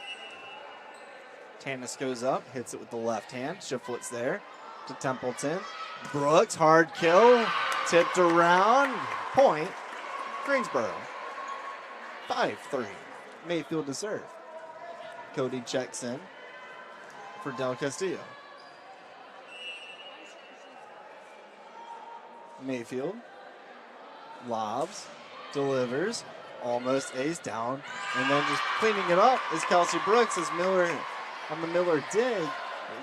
Tanis goes up, hits it with the left hand. Shiflett's there to Templeton. Brooks, hard kill, tipped around. Point, Greensboro. 5-3. Mayfield to serve. Cody checks in for Del Castillo. Mayfield lobs, delivers, almost ace down, and then just cleaning it up is Kelsey Brooks as Miller on the Miller dig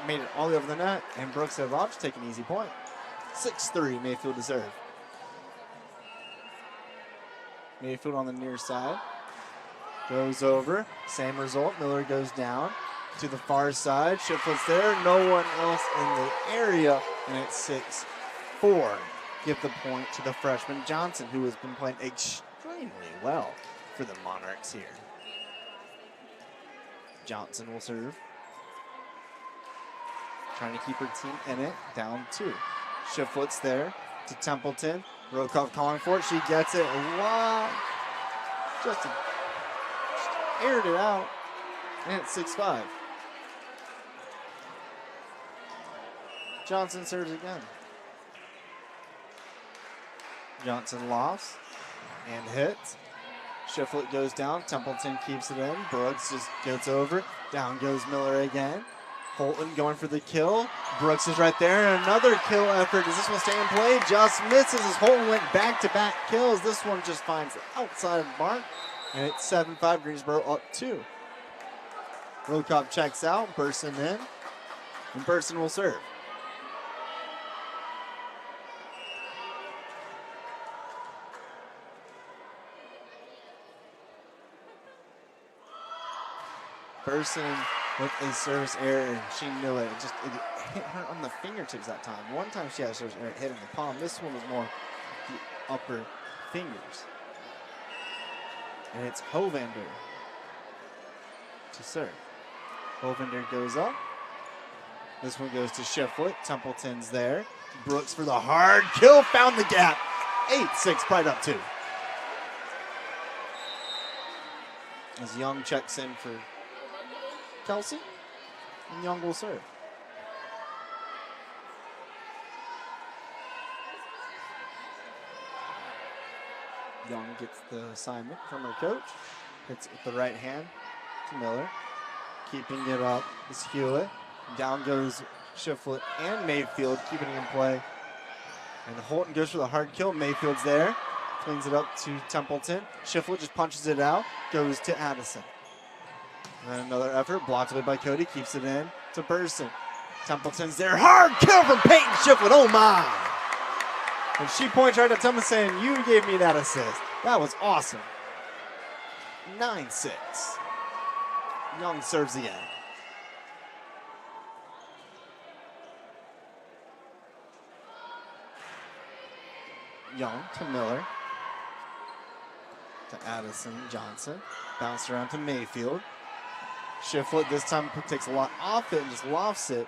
made it all the way over the net, and Brooks had lobs, take an easy point. 6-3 Mayfield to serve. Mayfield on the near side goes over, same result. Miller goes down to the far side. Shiflett's there, no one else in the area, and it's 6-4. Give the point to the freshman Johnson, who has been playing extremely well for the Monarchs here. Johnson will serve. Trying to keep her team in it, down 2. Shiflett's there to Templeton. Rokov calling for it, she gets it. Wow. Just aired it out, and it's 6-5. Johnson serves again. Johnson lofts and hits. Shiflett goes down. Templeton keeps it in. Brooks just gets over. Down goes Miller again. Holton going for the kill. Brooks is right there. And another kill effort. Does this one stay in play? Just misses as Holton went back-to-back kills. This one just finds the outside mark. And it's 7-5. Greensboro up 2. Wilcock checks out. Burson in. And Burson will serve. Burson with a service error, and she knew it. It hit her on the fingertips that time. One time she had a service error, it hit in the palm. This one was more the upper fingers. And it's Hovander to serve. Hovander goes up. This one goes to Shiflett. Templeton's there. Brooks for the hard kill, found the gap. 8-6, Pride up 2. As Young checks in for Kelsey, and Young will serve. Young gets the assignment from her coach. Hits it with the right hand to Miller. Keeping it up is Hewlett. Down goes Shiflett and Mayfield, keeping it in play. And Holton goes for the hard kill. Mayfield's there. Cleans it up to Templeton. Shiflett just punches it out. Goes to Addison. And then another effort, blocked away by Cody, keeps it in to Burson. Templeton's there, hard kill from Peyton Shiflett, oh my! And she points right at Templeton saying, you gave me that assist. That was awesome. 9-6. Young serves again. Young to Miller. To Addison Johnson. Bounced around to Mayfield. Shiflett this time takes a lot off it and just lofts it.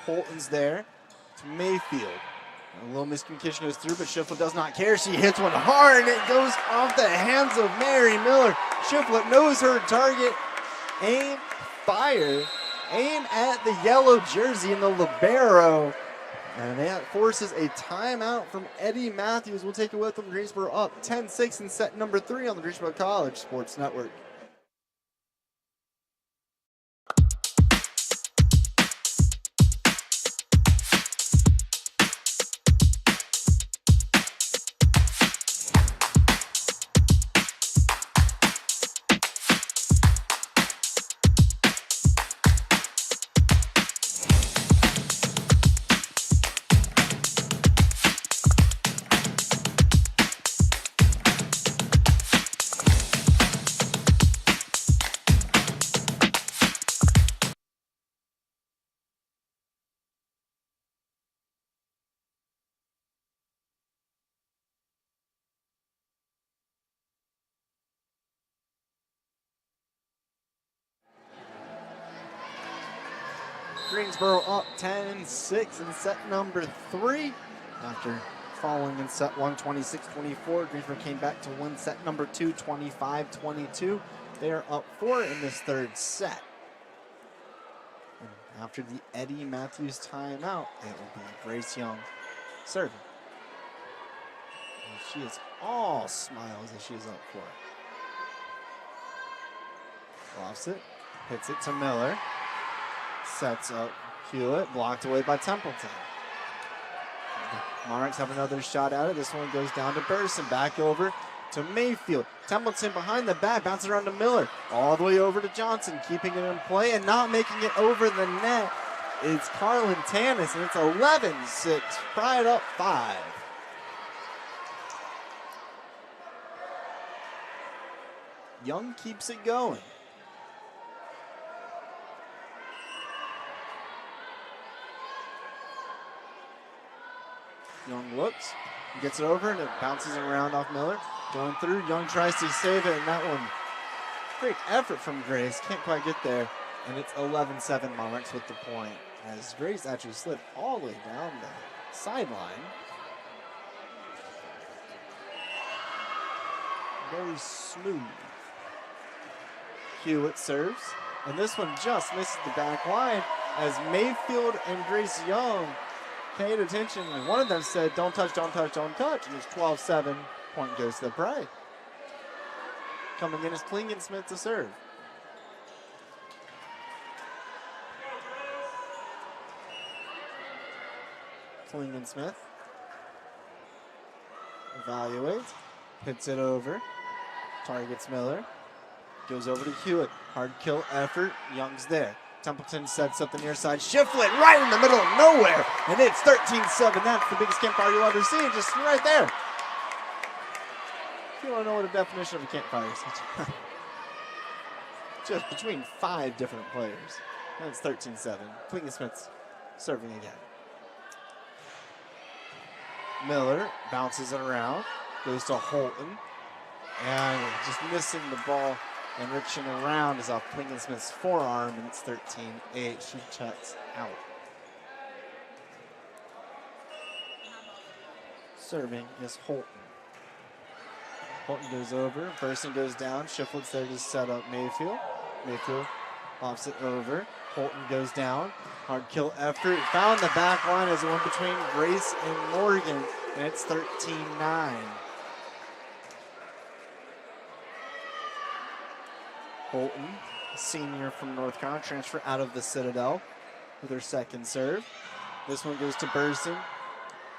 Holton's there to Mayfield. A little miscommunication goes through, but Shiflett does not care. She hits one hard and it goes off the hands of Mary Miller. Shiflett knows her target. Aim, fire. Aim at the yellow jersey in the libero. And that forces a timeout from Eddie Matthews. We'll take it with them. Greensboro up 10-6 in set number 3 on the Greensboro College Sports Network. Greensboro up 10-6 in set number 3. After falling in set 1, 26-24, Greensboro came back to win set number 2, 25-22. They are up 4 in this third set. And after the Eddie Matthews timeout, it will be Grace Young serving. And she is all smiles as she is up for it. Lofts it, hits it to Miller. Sets up Hewlett, blocked away by Templeton. Monarchs have another shot at it. This one goes down to Burson, back over to Mayfield. Templeton behind the back, bounces around to Miller, all the way over to Johnson, keeping it in play and not making it over the net. It's Carlin Tannis, and it's 11-6, Pride up 5. Young keeps it going. Young looks, gets it over, and it bounces around off Miller. Going through, Young tries to save it, and that one, great effort from Grace. Can't quite get there, and it's 11-7 Monarchs with the point, as Grace actually slid all the way down the sideline. Very smooth. Hewlett serves, and this one just misses the back line as Mayfield and Grace Young paid attention. One of them said, don't touch, don't touch, don't touch. And it's 12-7. Point goes to the Pride. Coming in is Klingensmith to serve. Klingensmith evaluates, hits it over, targets Miller, goes over to Hewitt. Hard kill effort. Young's there. Templeton sets up the near side. Shiflett right in the middle of nowhere. And it's 13-7. That's the biggest campfire you'll ever see. Just right there. If you want to know what a definition of a campfire is, just between 5 different players. And it's 13-7. Klingensmith's serving again. Miller bounces it around. Goes to Holton. And just missing the ball. And reaching around is off Klingensmith's forearm, and it's 13-8. She checks out. Serving is Holton. Holton goes over. Burson goes down. Shiflett's there to set up Mayfield. Mayfield pops it over. Holton goes down. Hard kill effort. Found the back line as it went between Grace and Morgan, and it's 13-9. Holton, senior from North Carolina, transfer out of the Citadel with her second serve. This one goes to Burson.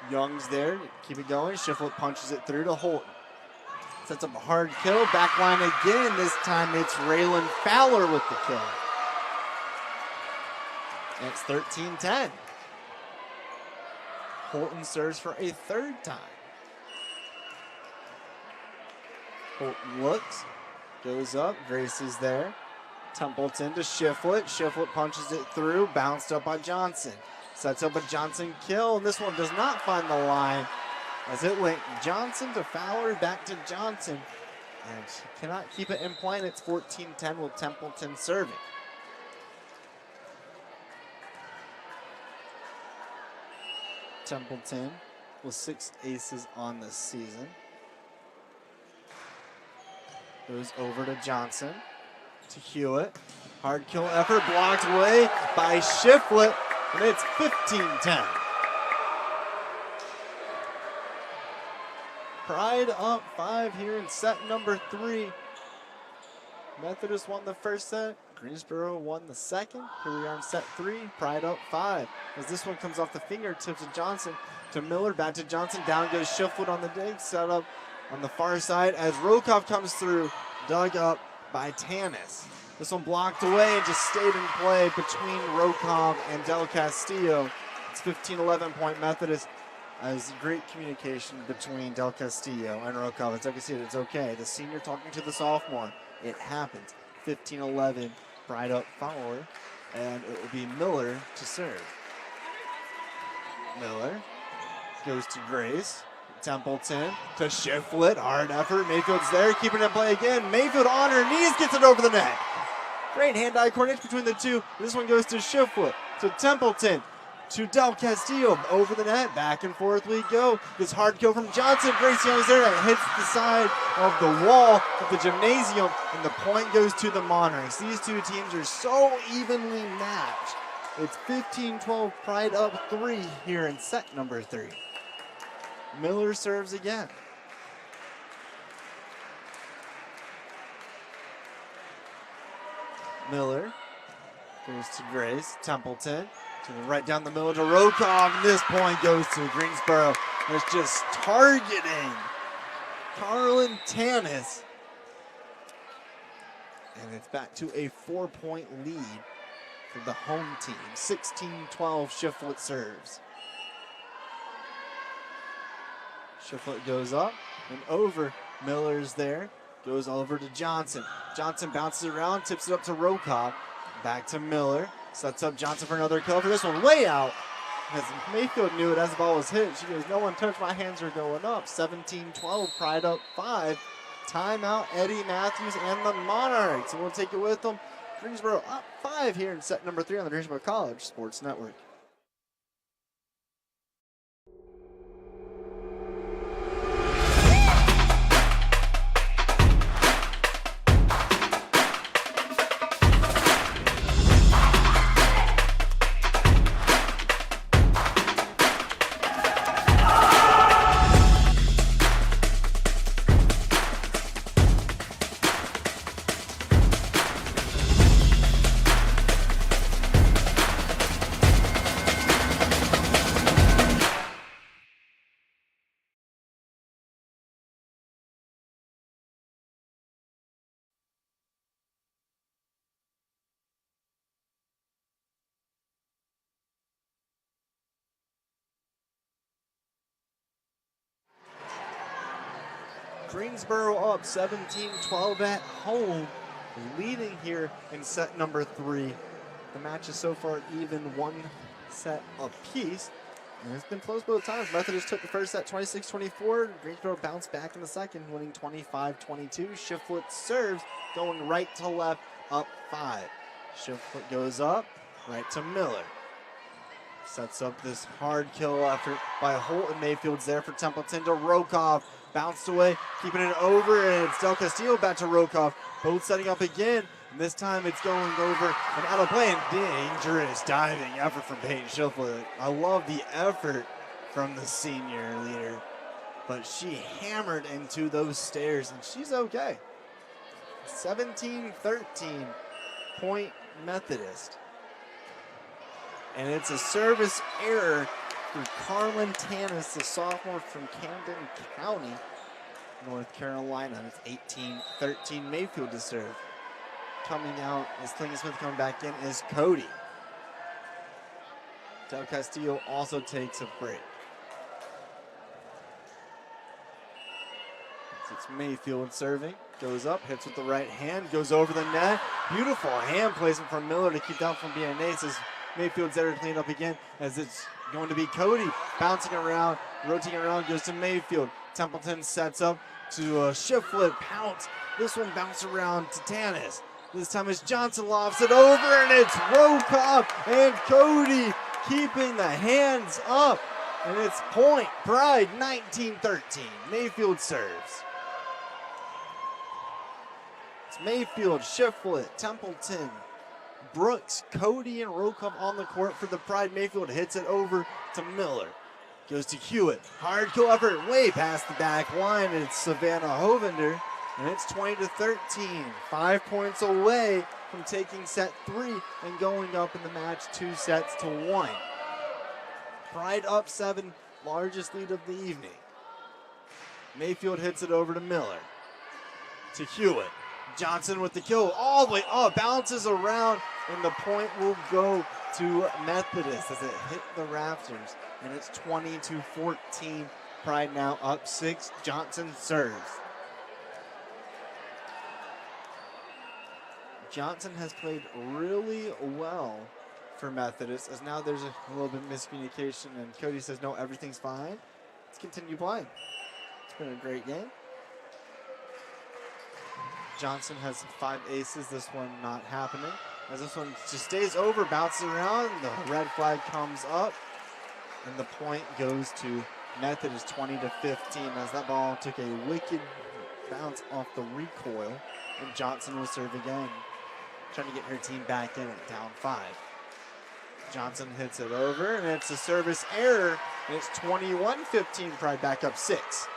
Young's there. Keep it going. Shiflett punches it through to Holton. Sets up a hard kill. Back line again. This time it's Raylan Fowler with the kill. And it's 13-10. Holton serves for a third time. Holton looks. Goes up, Grace is there. Templeton to Shiflett. Shiflett punches it through, bounced up by Johnson. Sets up a Johnson kill, and this one does not find the line as it went Johnson to Fowler, back to Johnson. And she cannot keep it in play, and it's 14-10 with Templeton serving. Templeton with 6 aces on this season. Goes over to Johnson, to Hewitt. Hard kill effort, blocked away by Shiflett, and it's 15-10. Pride up 5 here in set number 3. Methodist won the first set. Greensboro won the second. Here we are in set 3. Pride up 5. As this one comes off the fingertips of Johnson to Miller, back to Johnson. Down goes Shiflett on the dig, set up on the far side as Rokov comes through, dug up by Tanis. This one blocked away and just stayed in play between Rokov and Del Castillo. It's 15-11 point Methodist. As great communication between Del Castillo and Rokov. As I can see, it's okay. The senior talking to the sophomore. It happens. 15-11, Pride up Fowler, and it will be Miller to serve. Miller goes to Grace. Templeton to Shiflett, hard effort. Mayfield's there, keeping it in play again. Mayfield on her knees, gets it over the net. Great hand-eye coordination between the two. This one goes to Shiflett, to Templeton, to Del Castillo, over the net. Back and forth we go. This hard kill from Johnson. Grace Young's there, that hits the side of the wall of the gymnasium, and the point goes to the Monarchs. These two teams are so evenly matched. It's 15-12, Pride up 3 here in set number 3. Miller serves again. Miller goes to Grace. Templeton to the right down the middle to Rokov. And this point goes to Greensboro. It's just targeting Carlin Tanis. And it's back to a 4-point lead for the home team. 16-12, Shiflett serves. Shiflett goes up and over. Miller's there. Goes over to Johnson. Johnson bounces around, tips it up to Rokov. Back to Miller. Sets up Johnson for another kill. For this one, way out. As Mayfield knew it as the ball was hit. She goes, no one touched, my hands are going up. 17-12, Pride up 5. Timeout, Eddie Matthews and the Monarchs. And we'll take it with them. Greensboro up 5 here in set number 3 on the Greensboro College Sports Network. Greensboro up 17-12 at home, leading here in set number 3. The match is so far even, 1 set apiece. And it's been close both times. Methodist took the first set 26-24. Greensboro bounced back in the second, winning 25-22. Shiflett serves, going right to left, up 5. Shiflett goes up, right to Miller. Sets up this hard kill effort by Holt, and Mayfield's there for Templeton to Rokoff. Bounced away, keeping it over, and it's Del Castillo back to Rokoff. Both setting up again, and this time it's going over and out of play, and dangerous diving effort from Peyton Shiflett. I love the effort from the senior leader, but she hammered into those stairs, and she's okay. 17-13, Point Methodist. And it's a service error through Carlin Tanis, the sophomore from Camden County, North Carolina. It's 18-13 Mayfield to serve. Coming out as Klingensmith coming back in is Cody. Del Castillo also takes a break. It's Mayfield serving. Goes up, hits with the right hand, goes over the net. Beautiful hand placement from Miller to keep that from being an ace. Mayfield's there to clean up again as it's going to be Cody bouncing around, rotating around, goes to Mayfield. Templeton sets up to Shiflett, pounce. This one bounced around to Tanis. This time it's Johnson, lofts it over, and it's Rokoff and Cody keeping the hands up. And it's Point Pride 19-13. Mayfield serves. It's Mayfield, Shiflett, Templeton, Brooks, Cody, and Rokoff on the court for the Pride. Mayfield hits it over to Miller. Goes to Hewitt. Hard kill effort way past the back line. And it's Savannah Hovender. And it's 20-13. 5 points away from taking set 3 and going up in the match 2-1. Pride up 7, largest lead of the evening. Mayfield hits it over to Miller. To Hewitt. Johnson with the kill all the way up, bounces around, and the point will go to Methodist as it hit the rafters. And it's 20-14. Pride now up 6. Johnson serves. Johnson has played really well for Methodist, as now there's a little bit of miscommunication, and Cody says, no, everything's fine. Let's continue playing. It's been a great game. Johnson has 5 aces, this one not happening. As this one just stays over, bounces around, the red flag comes up, and the point goes to Methodist 20-15 as that ball took a wicked bounce off the recoil, and Johnson will serve again, trying to get her team back in it, down 5. Johnson hits it over, and it's a service error, and it's 21-15, Pride back up 6.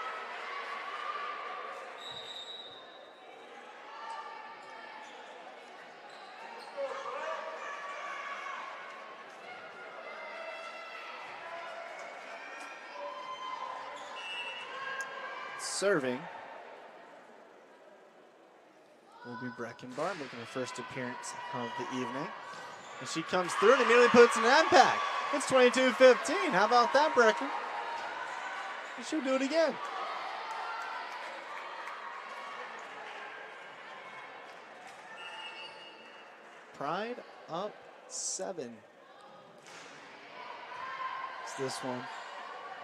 Serving will be Breckenbar, making her first appearance of the evening. And she comes through and immediately puts an impact. It's 22-15. How about that, Brecken? She'll do it again. Pride up 7. It's this one.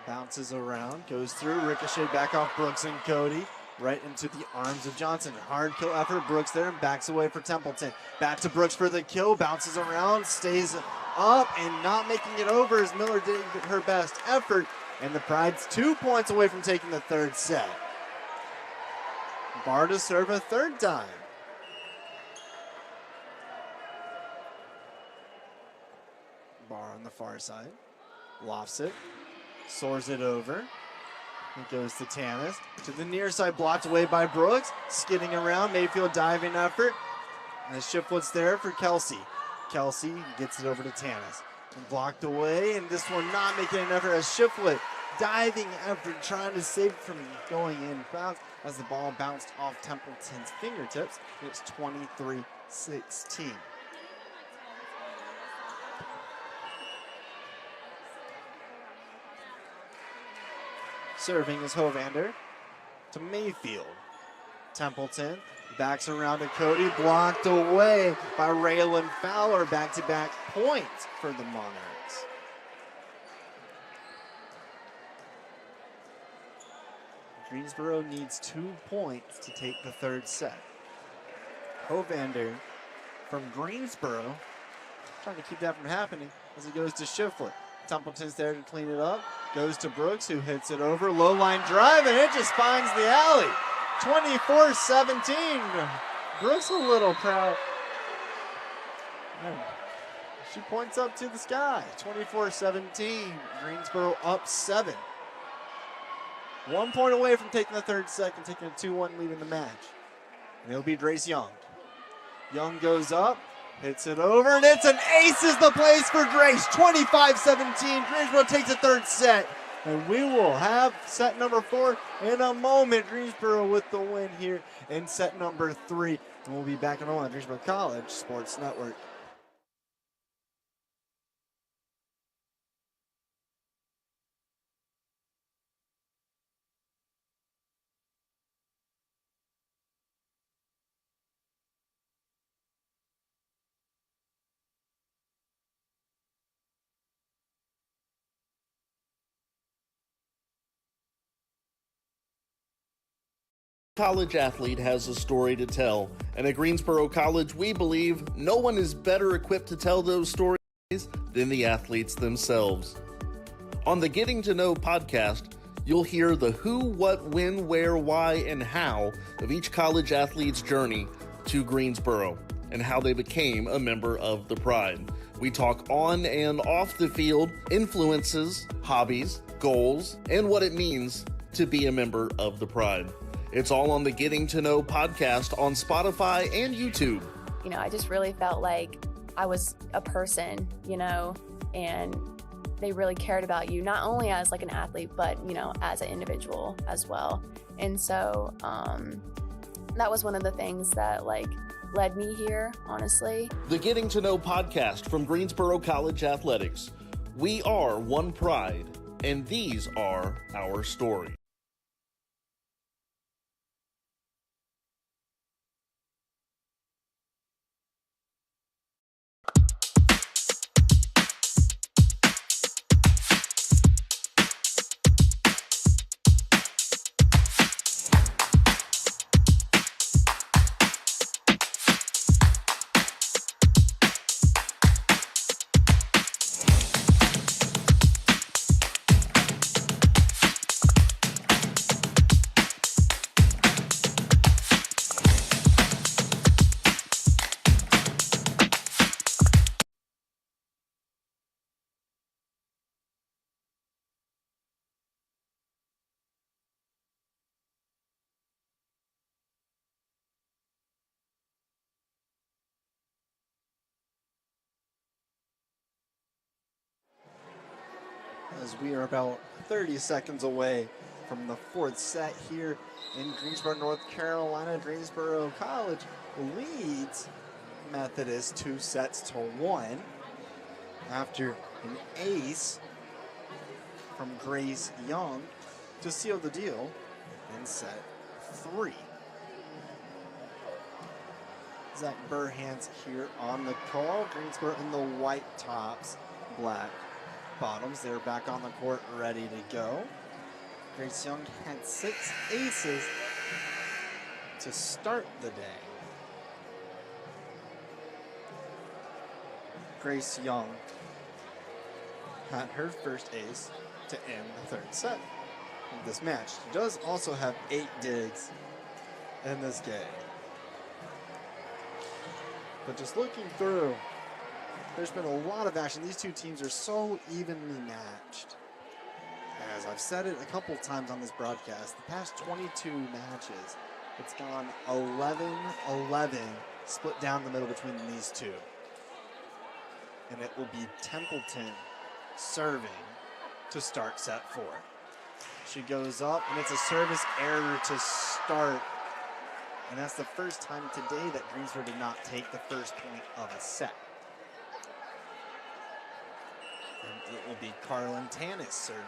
Bounces around, goes through, ricochet back off Brooks and Cody, right into the arms of Johnson. Hard kill effort, Brooks there and backs away for Templeton. Back to Brooks for the kill, bounces around, stays up and not making it over as Miller did her best effort. And the Pride's 2 points away from taking the third set. Bar to serve a third time. Bar on the far side, lofts it. Soars it over. It goes to Tanis. To the near side, blocked away by Brooks. Skidding around, Mayfield diving effort. And the Shiflett's there for Kelsey. Kelsey gets it over to Tanis. And blocked away, and this one not making an effort as Shiflett diving effort, trying to save it from going in bounds as the ball bounced off Templeton's fingertips. It's 23-16. Serving is Hovander. to Mayfield. Templeton backs around to Cody, blocked away by Raylan Fowler. Back-to-back points for the Monarchs. Greensboro needs 2 points to take the third set. Hovander from Greensboro trying to keep that from happening as it goes to Schiffler. Templeton's there to clean it up. Goes to Brooks, who hits it over. Low line drive, and it just finds the alley. 24-17. Brooks a little proud. She points up to the sky. 24-17. Greensboro up 7. 1 point away from taking the third set and taking a 2-1 lead in the match. And it'll be Grace Young. Young goes up, hits it over, and it's an ace is the place for Grace. 25-17. Greensboro takes the third set. And we will have set number 4 in a moment. Greensboro with the win here in set number 3. And we'll be back on Greensboro College Sports Network. College athlete has a story to tell, and at Greensboro College, we believe no one is better equipped to tell those stories than the athletes themselves. On the Getting to Know podcast, you'll hear the who, what, when, where, why, and how of each college athlete's journey to Greensboro and how they became a member of the Pride. We talk on and off the field, influences, hobbies, goals, and what it means to be a member of the Pride. It's all on the Getting to Know podcast on Spotify and YouTube. You know, I just really felt like I was a person, you know, and they really cared about you, not only as like an athlete, but, you know, as an individual as well. And so that was one of the things that like led me here, honestly. The Getting to Know podcast from Greensboro College Athletics. We are one Pride, and these are our stories. As we are about 30 seconds away from the fourth set here in Greensboro, North Carolina. Greensboro College leads Methodist 2-1 after an ace from Grace Young to seal the deal in set 3. Zach Burhans here on the call. Greensboro in the white tops, black bottoms. They're back on the court, ready to go. Grace Young had 6 aces to start the day. Grace Young had her first ace to end the third set of this match. She does also have 8 digs in this game. But just looking through, there's been a lot of action. These two teams are so evenly matched. As I've said it a couple times on this broadcast, the past 22 matches, it's gone 11-11, split down the middle between these two. And it will be Templeton serving to start set 4. She goes up, and it's a service error to start. And that's the first time today that Greensboro did not take the first point of a set. And it will be Carlin Tanis serving.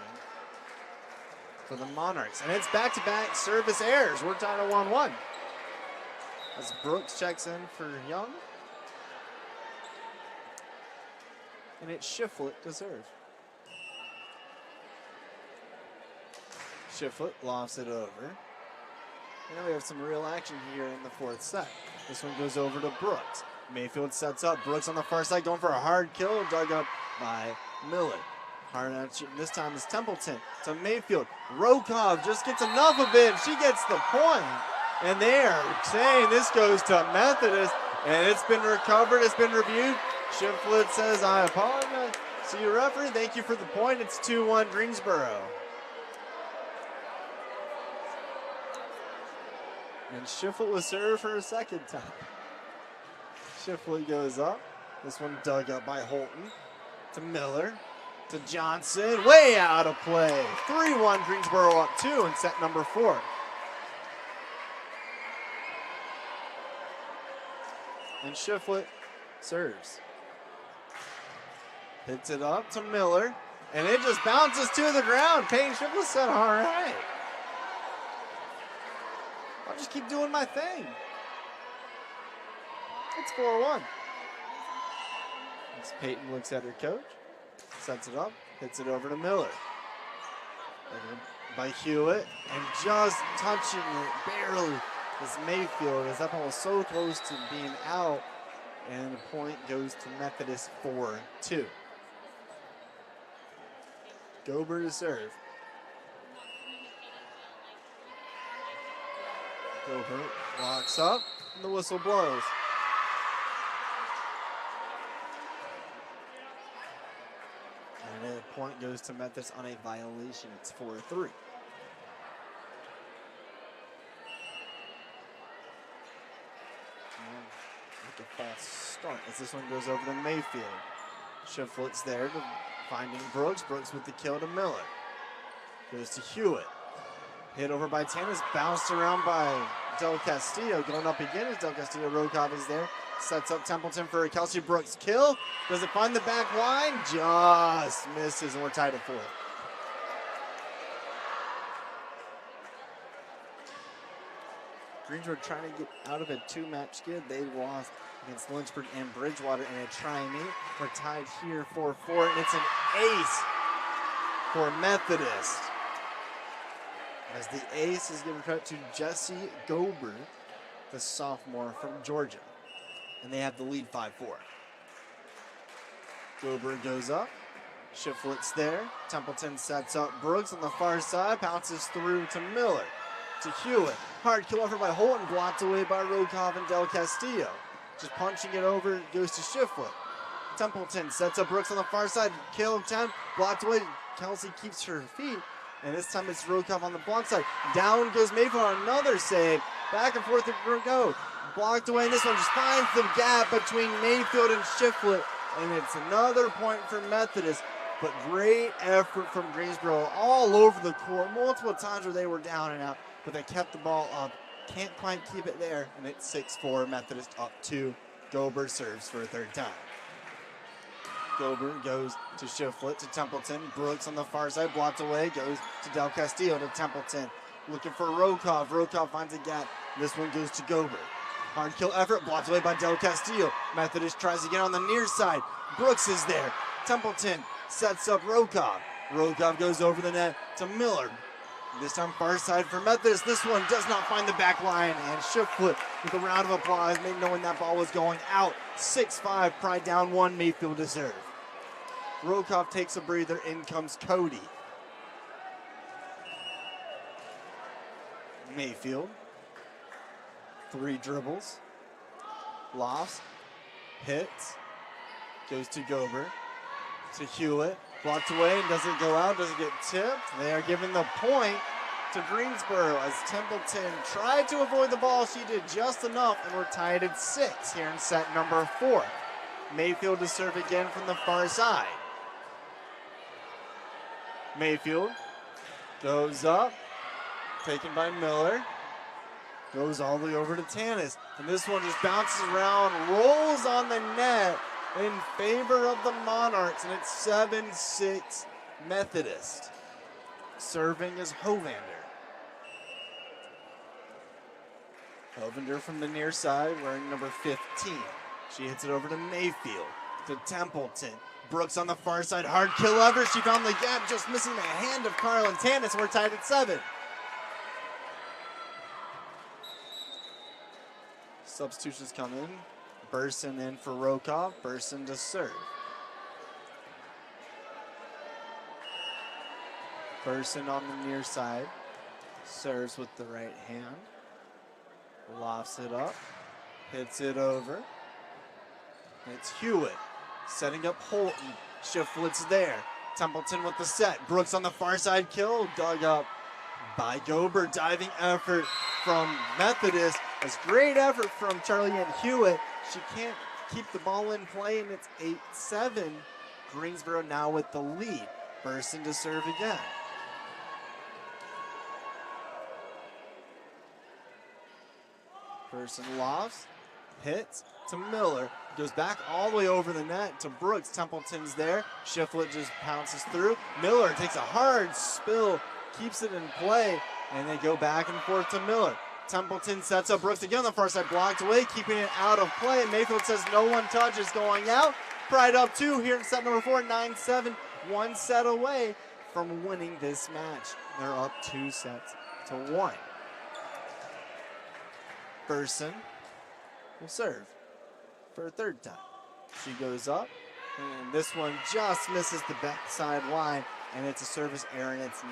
for the Monarchs. And it's back-to-back service errors. We're tied at 1-1. As Brooks checks in for Young. And it's Shiflett to serve. Shiflett lofts it over. And now we have some real action here in the fourth set. This one goes over to Brooks. Mayfield sets up. Brooks on the far side going for a hard kill. Dug up by Miller. Hard out shooting this time is Templeton to Mayfield. Rokov just gets enough of it. She gets the point. And they are saying this goes to Methodist. And it's been recovered. It's been reviewed. Shiflett says, I apologize. See you, referee. Thank you for the point. It's 2-1 Greensboro. And Shiflett was served for a second time. Shiflett goes up. This one dug up by Holton. To Miller. To Johnson. Way out of play. 3-1 Greensboro up 2 in set number 4. And Shiflett serves. Hits it up to Miller. And it just bounces to the ground. Payne Shiflett said, all right. I'll just keep doing my thing. It's 4-1. As Peyton looks at her coach, sets it up, hits it over to Miller. By Hewitt, and just touching it barely is Mayfield, as that ball was so close to being out, and the point goes to Methodist 4-2. Gober to serve. Gober locks up, and the whistle blows. And the point goes to Methodist on a violation. It's 4-3. Like a false start as this one goes over to Mayfield. Shiflett's there to finding Brooks. Brooks with the kill to Miller. Goes to Hewitt. Hit over by Tanis, bounced around by Del Castillo. Going up again as Del Castillo. Rokov is there. Sets up Templeton for a Kelsey Brooks kill. Does it find the back line? Just misses, and we're tied at 4. Greensboro trying to get out of a 2-match skid. They lost against Lynchburg and Bridgewater in a tri-meet. We're tied here 4-4, and it's an ace for Methodist. As the ace is given credit to Jesse Gober, the sophomore from Georgia. And they have the lead 5-4. Gober goes up. Shiflett's there. Templeton sets up Brooks on the far side. Bounces through to Miller. To Hewitt. Hard kill offered by Holton. Blocked away by Rokov and Del Castillo. Just punching it over. Goes to Shiflett. Templeton sets up Brooks on the far side. Kill attempt. Blocked away. Kelsey keeps her feet. And this time it's Rokov on the block side. Down goes Mayfield on another save. Back and forth it go. Blocked away, and this one just finds the gap between Mayfield and Shiflett. And it's another point for Methodist. But great effort from Greensboro all over the court. Multiple times where they were down and out. But they kept the ball up. Can't quite keep it there. And it's 6-4, Methodist up 2. Gober serves for a third time. Gober goes to Shiflett, to Templeton. Brooks on the far side, blocked away, goes to Del Castillo, to Templeton. Looking for Rokov. Rokov finds a gap. This one goes to Gober. Hard kill effort, blocked away by Del Castillo. Methodist tries to get on the near side. Brooks is there. Templeton sets up Rokov. Rokov goes over the net to Miller. This time far side for Methodist. This one does not find the back line. And Shiflett with a round of applause, knowing that ball was going out. 6-5, Pride down 1, Mayfield to serve. Rokov takes a breather. In comes Cody. Mayfield. 3 dribbles. Lofts. Hits. Goes to Gober. To Hewitt. Blocked away. Does it go out? Does it get tipped? They are giving the point to Greensboro as Templeton tried to avoid the ball. She did just enough, and we're tied at 6 here in set number 4. Mayfield to serve again from the far side. Mayfield goes up, taken by Miller, goes all the way over to Tanis, and this one just bounces around, rolls on the net in favor of the Monarchs, and it's 7-6 Methodist. Serving is Hovander. Hovander from the near side, wearing number 15. She hits it over to Mayfield, to Templeton. Brooks on the far side, hard kill ever. She found the gap, just missing the hand of Carlin Tanis. We're tied at 7. Substitutions come in. Burson in for Rokov. Burson to serve. Burson on the near side. Serves with the right hand. Lofts it up. Hits it over. It's Hewitt setting up Holton. Shiflett's there. Templeton with the set. Brooks on the far side kill. Dug up by Gober. Diving effort from Methodist. That's great effort from Charlie Ann Hewitt. She can't keep the ball in play, and it's 8-7. Greensboro now with the lead. Burson to serve again. Burson lofts, hits to Miller. Goes back all the way over the net to Brooks. Templeton's there. Shiflett just pounces through. Miller takes a hard spill, keeps it in play, and they go back and forth to Miller. Templeton sets up Brooks again on the far side, blocked away, keeping it out of play. Mayfield says no one touches, going out. Pride up 2 here in set number 4, 9-7. 1 set away from winning this match. They're up 2 sets to 1. Burson will serve for a third time. She goes up, and this one just misses the backside line, and it's a service error, and it's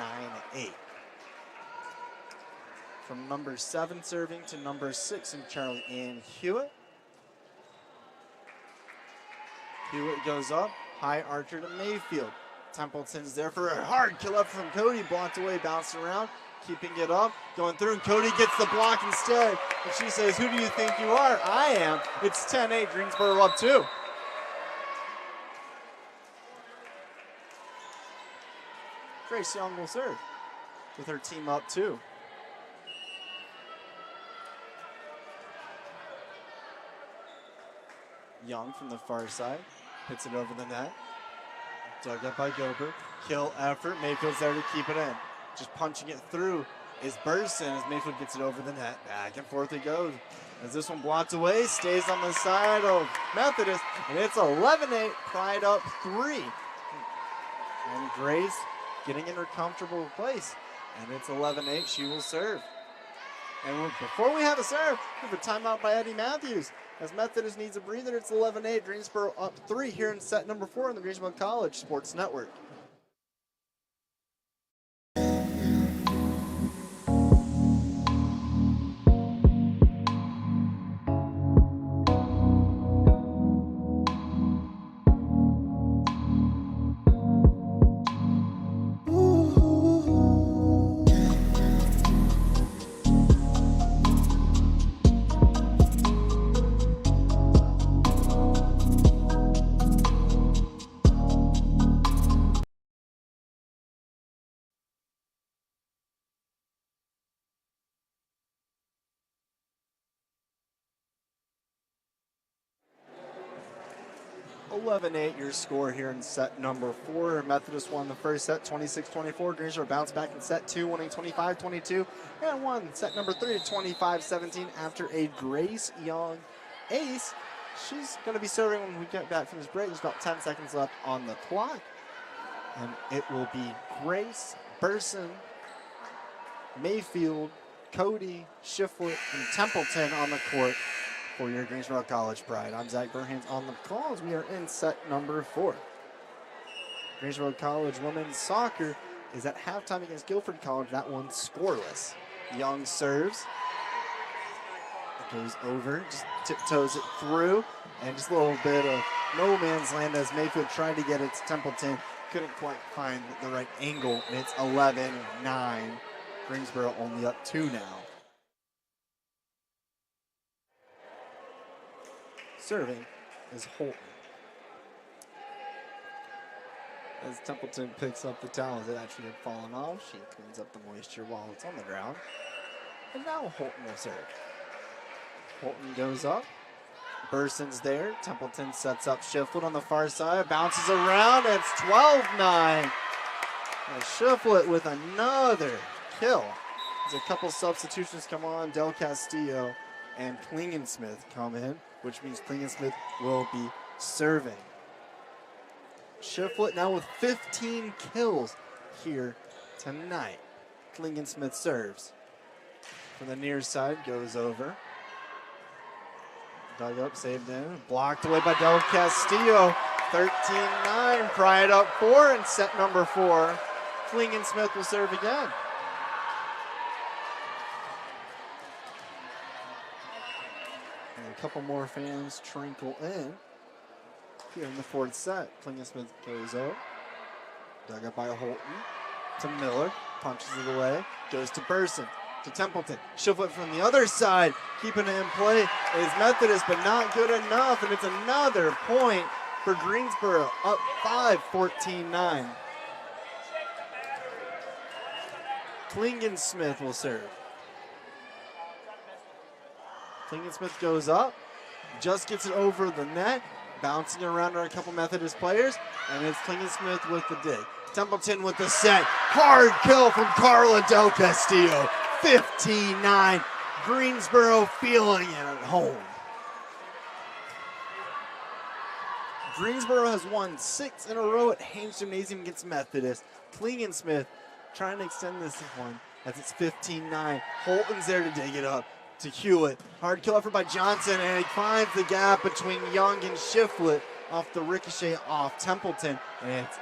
9-8. From number 7 serving to number 6 in Charlie Ann Hewitt. Hewitt goes up, high archer to Mayfield. Templeton's there for a hard kill up from Cody, blocked away, bounced around, keeping it up, going through, and Cody gets the block instead. And she says, "Who do you think you are?" "I am." It's 10-8, Greensboro up 2. Grace Young will serve with her team up 2. Young from the far side, hits it over the net. Dug up by Gober. Kill effort. Mayfield's there to keep it in. Just punching it through is Burson as Mayfield gets it over the net. Back and forth it goes. As this one blocked away, stays on the side of Methodist, and it's 11-8. Pride up 3. And Grace getting in her comfortable place. And it's 11-8. She will serve. And before we have a serve, we have a timeout by Eddie Matthews. As Methodist needs a breather, it's 11-8. Greensboro up 3 here in set number 4 on the Greensboro College Sports Network. Your score here in set number 4. Methodist won the first set 26-24. Greensboro bounced back in set 2, winning 25-22, and won set number 3 25-17 after a Grace Young ace. She's going to be serving when we get back from this break. There's about 10 seconds left on the clock, and it will be Grace, Burson, Mayfield, Cody, Shiflett, and Templeton on the court for your Greensboro College Pride. I'm Zach Burhans on the calls. We are in set number 4. Greensboro College women's soccer is at halftime against Guilford College. That one's scoreless. Young serves. It goes over, just tiptoes it through, and just a little bit of no man's land as Mayfield tried to get it to Templeton. Couldn't quite find the right angle, and it's 11-9. Greensboro only up 2 now. Serving is Holton. As Templeton picks up the towel that actually had fallen off, she cleans up the moisture while it's on the ground. And now Holton will serve. Holton goes up. Burson's there. Templeton sets up Shiflett on the far side. Bounces around. It's 12-9. And Shiflett with another kill. As a couple substitutions come on, Del Castillo and Klingensmith come in, which means Klingensmith will be serving. Shiflett now with 15 kills here tonight. Klingensmith serves. From the near side, goes over. Dug up, saved in. Blocked away by Del Castillo. 13-9, Pride up 4 in set number 4. Klingensmith will serve again. And a couple more fans trickle in here in the fourth set. Klingensmith goes up. Dug up by Holton. To Miller. Punches it away. Goes to Burson. To Templeton. Shiflett from the other side. Keeping it in play is Methodist, but not good enough. And it's another point for Greensboro. Up 5, 14-9. Klingensmith will serve. Klingensmith goes up. Just gets it over the net. Bouncing around on a couple Methodist players. And it's Klingensmith with the dig. Templeton with the set. Hard kill from Carla Del Castillo. 15-9. Greensboro feeling it at home. Greensboro has won 6 in a row at Haynes Gymnasium against Methodist. Klingensmith trying to extend this one as it's 15-9. Holton's there to dig it up to Hewitt. Hard kill effort by Johnson, and he finds the gap between Young and Shiflett off the ricochet off Templeton. And it's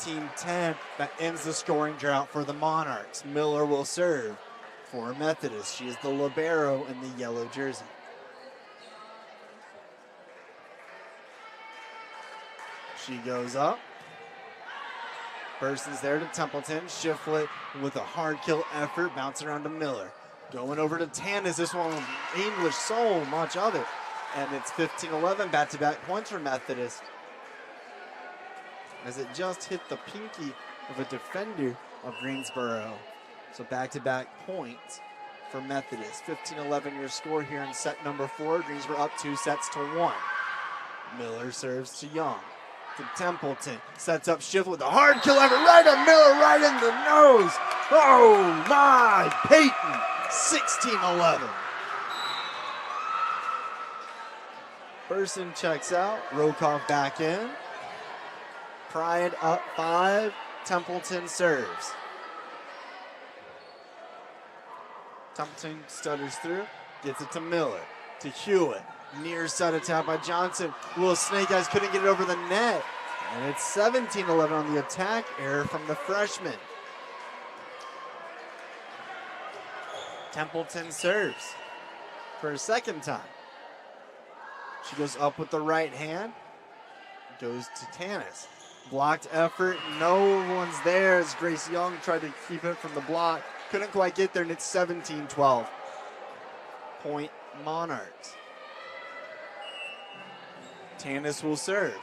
15-10. That ends the scoring drought for the Monarchs. Miller will serve for Methodist. She is the libero in the yellow jersey. She goes up. Burson's there to Templeton. Shiflett with a hard kill effort. Bouncing around to Miller. Going over to Tanis. This one, English, so much of it. And it's 15-11. Back-to-back points for Methodist. As it just hit the pinky of a defender of Greensboro. So back-to-back points for Methodist. 15-11 your score here in set number 4. Greensboro up 2 sets to 1. Miller serves to Young. To Templeton. Sets up Shiflett with a hard kill effort right at Miller, right in the nose. Oh my, Peyton. 16-11. Burson checks out. Rokoff back in. Pride up 5. Templeton serves. Templeton stutters through. Gets it to Miller. To Hewitt. Near side attack by Johnson. Little snake eyes couldn't get it over the net. And it's 17-11 on the attack error from the freshman. Templeton serves for a second time. She goes up with the right hand. Goes to Tanis. Blocked effort. No one's there as Grace Young tried to keep it from the block. Couldn't quite get there, and it's 17-12. Point Monarchs. Tanis will serve.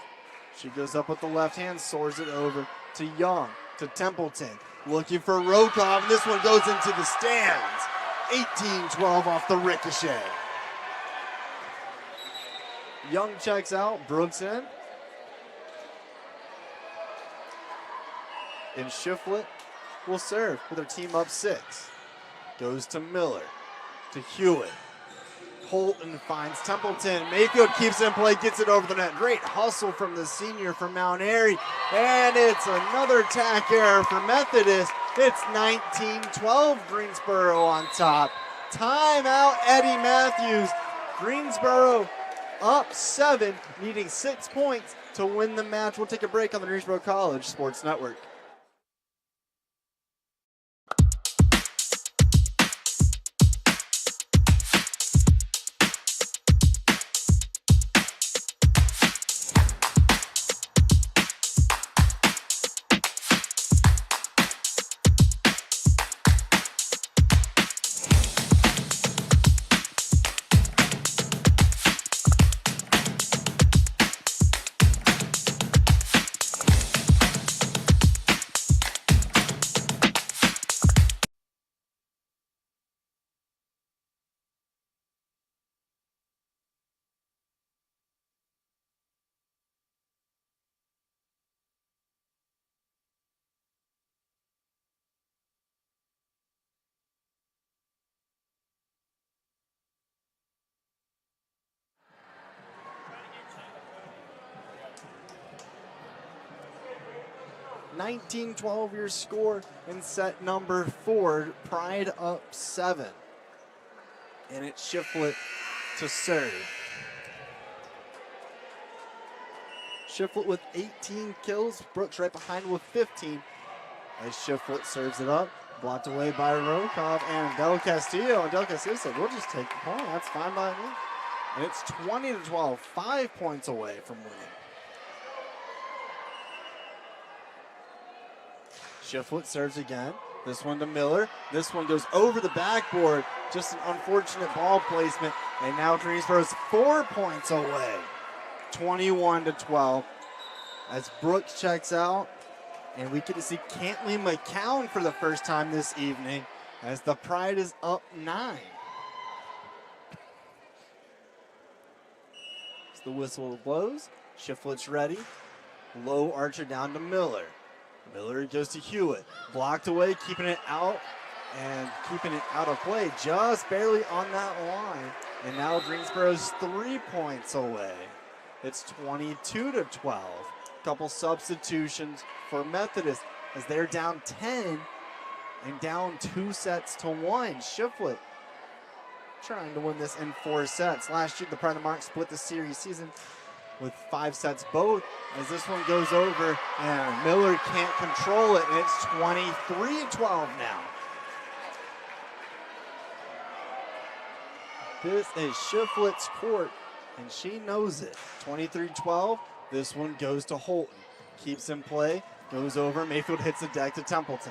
She goes up with the left hand, soars it over to Young, to Templeton. Looking for Rokoff, and this one goes into the stands. 18-12 off the ricochet. Young checks out, Brooks in. And Shiflett will serve with her team up 6. Goes to Miller, to Hewitt. Holton finds Templeton. Mayfield keeps it in play, gets it over the net. Great hustle from the senior from Mount Airy. And it's another tack error for Methodist. It's 19-12, Greensboro on top. Timeout, Eddie Matthews. Greensboro up 7, needing 6 points to win the match. We'll take a break on the Greensboro College Sports Network. 19-12 your score in set number 4. Pride up 7. And it's Shiflett to serve. Shiflett with 18 kills. Brooks right behind with 15. As Shiflett serves it up. Blocked away by Rokov and Del Castillo. And Del Castillo said, we'll just take the point. That's fine by me. And it's 20-12. 5 points away from winning. Shiflett serves again. This one to Miller. This one goes over the backboard. Just an unfortunate ball placement. And now Greensboro's 4 points away. 21-12. As Brooks checks out. And we get to see Cantley McCown for the first time this evening. As the Pride is up 9. As the whistle blows. Shiflett's ready. Low archer down to Miller. Miller goes to Hewitt. Blocked away, keeping it out and keeping it out of play. Just barely on that line. And now Greensboro's 3 points away. It's 22-12. Couple substitutions for Methodist as they're down 10 and down 2-1. Shiflett trying to win this in 4 sets. Last year, the Pride of the Mark split the series season with 5 sets both, as this one goes over and Miller can't control it, and it's 23-12 now. This is Shiflett's court, and she knows it. 23-12, this one goes to Holton. Keeps in play, goes over, Mayfield hits the deck to Templeton.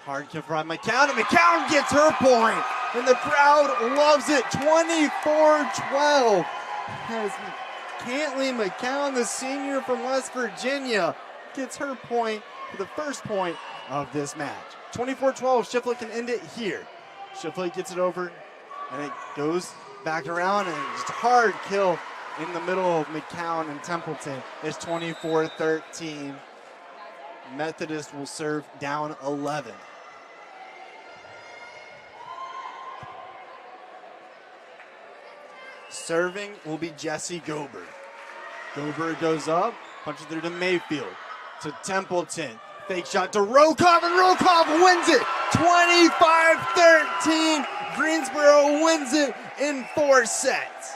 Hard kick by McCown, and McCown gets her point, and the crowd loves it. 24-12 has Cantley McCown, the senior from West Virginia, gets her point for the first point of this match. 24-12, Shiflett can end it here. Shiflett gets it over, and it goes back around, and just hard kill in the middle of McCown and Templeton. It's 24-13. Methodist will serve down 11. Serving will be Jesse Gober. Gober goes up, punches through to Mayfield, to Templeton. Fake shot to Rokov, and Rokov wins it. 25-13. Greensboro wins it in 4 sets.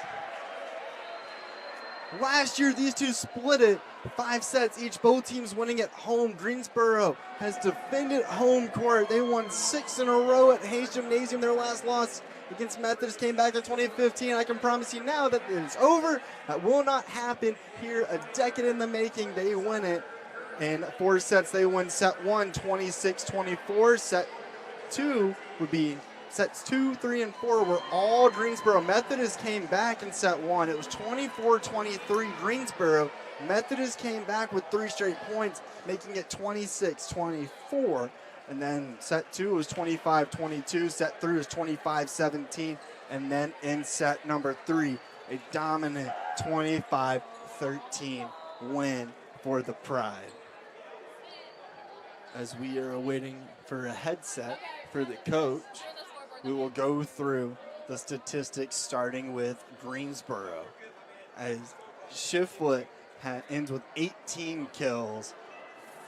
Last year, these two split it 5 sets each, both teams winning at home. Greensboro has defended home court. They won 6 in a row at Hayes Gymnasium. Their last loss against Methodist came back in 2015. I can promise you now that it's over. That will not happen here. A decade in the making. They win it in 4 sets. They win set 1, 26-24. Set 2 would be sets 2, 3, and 4 were all Greensboro. Methodist came back in set 1. It was 24-23 Greensboro. Methodist came back with 3 straight points, making it 26-24. And then set 2 was 25-22. Set 3 was 25-17. And then in set number 3, a dominant 25-13 win for the Pride. As we are waiting for a headset for the coach, we will go through the statistics starting with Greensboro. As Shiflett ends with 18 kills,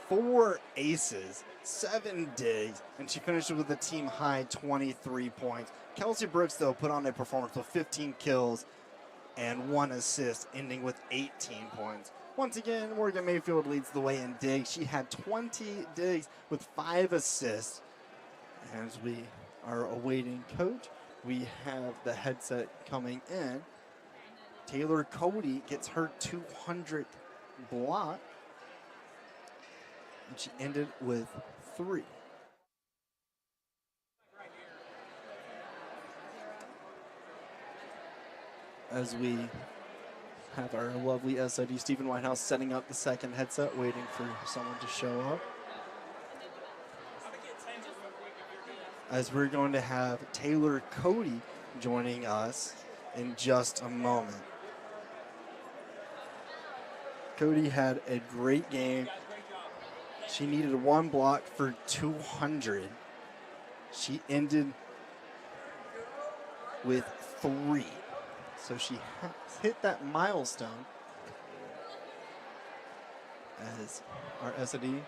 4 aces, 7 digs, and she finishes with a team high 23 points. Kelsey Brooks, though, put on a performance with 15 kills and 1 assist, ending with 18 points. Once again, Morgan Mayfield leads the way in digs. She had 20 digs with 5 assists. As we are awaiting coach, we have the headset coming in. Taylor Cody gets her 200th block, and she ended with 3. As we have our lovely SID Stephen Whitehouse setting up the second headset, waiting for someone to show up. As we're going to have Taylor Cody joining us in just a moment. Cody had a great game. She needed 1 block for 200. She ended with 3. So she hit that milestone. As our SID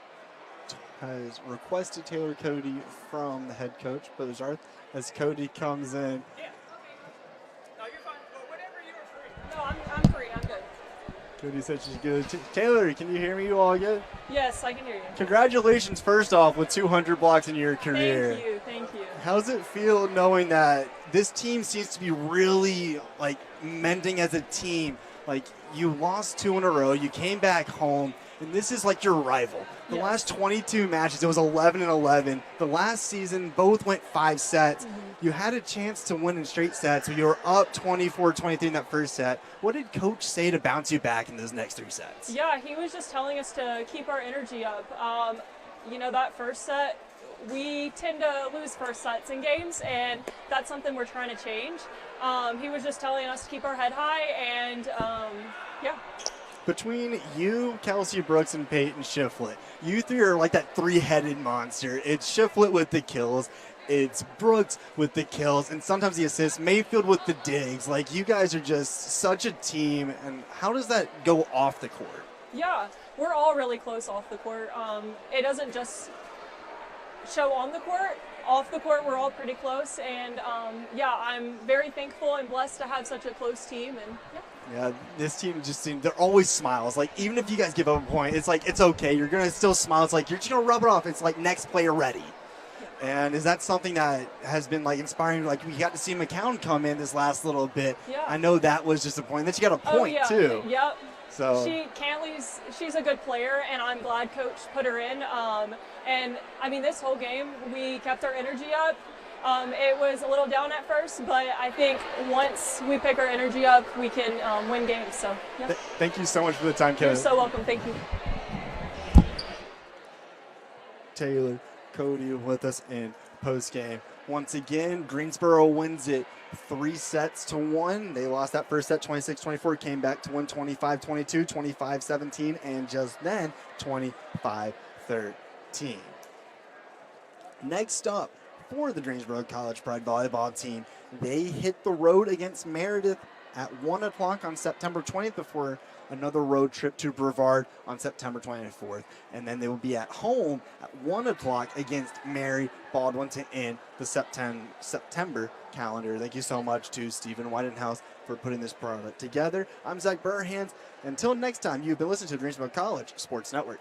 has requested Taylor Cody from the head coach, Brother Zarth, as Cody comes in. Yeah. No, you're fine. Well, whenever you are free. No, I'm free. I'm good. Cody said she's good. Taylor, can you hear me? You all good? Yes, I can hear you. Congratulations, first off, with 200 blocks in your career. Thank you. Thank you. How's it feel knowing that this team seems to be really, like, mending as a team? Like, you lost 2 in a row, you came back home, and this is like your rival. The Yes. last 22 matches, it was 11-11. The last season, both went 5 sets. You had a chance to win in straight sets, so you were up 24-23 in that first set. What did Coach say to bounce you back in those next 3 sets? Yeah, he was just telling us to keep our energy up. That first set, we tend to lose first sets in games, and that's something we're trying to change. He was just telling us to keep our head high, and yeah. Between you, Kelsey Brooks, and Peyton Shiflett, you three are like that 3-headed monster. It's Shiflett with the kills, it's Brooks with the kills, and sometimes the assists, Mayfield with the digs. Like, you guys are just such a team, and how does that go off the court? Yeah, we're all really close off the court. It doesn't just show on the court. Off the court, we're all pretty close, and I'm very thankful and blessed to have such a close team. And Yeah, this team just seems, they're always smiles. Like, even if you guys give up a point, it's like, it's okay. You're going to still smile. It's like, you're just going to rub it off. It's like, next player ready. And is that something that has been, like, inspiring? Like, we got to see McCown come in this last little bit. Yeah. I know that was just a point. Then she got a point, too. Yep. So She's a good player, and I'm glad Coach put her in. And I mean, this whole game, we kept our energy up. It was a little down at first, but I think once we pick our energy up, we can win games. So, yeah. Thank you so much for the time, Kevin. You're so welcome. Thank you. Taylor Cody with us in postgame. Once again, Greensboro wins it 3-1. They lost that first set 26-24, came back to win 25-22, 25-17, and just then 25-13. Next up for the Greensboro College Pride volleyball team, they hit the road against Meredith at 1 o'clock on September 20th before another road trip to Brevard on September 24th. And then they will be at home at 1 o'clock against Mary Baldwin to end the September calendar. Thank you so much to Stephen Whitenhouse for putting this product together. I'm Zach Burhans. Until next time, you've been listening to the Greensboro College Sports Network.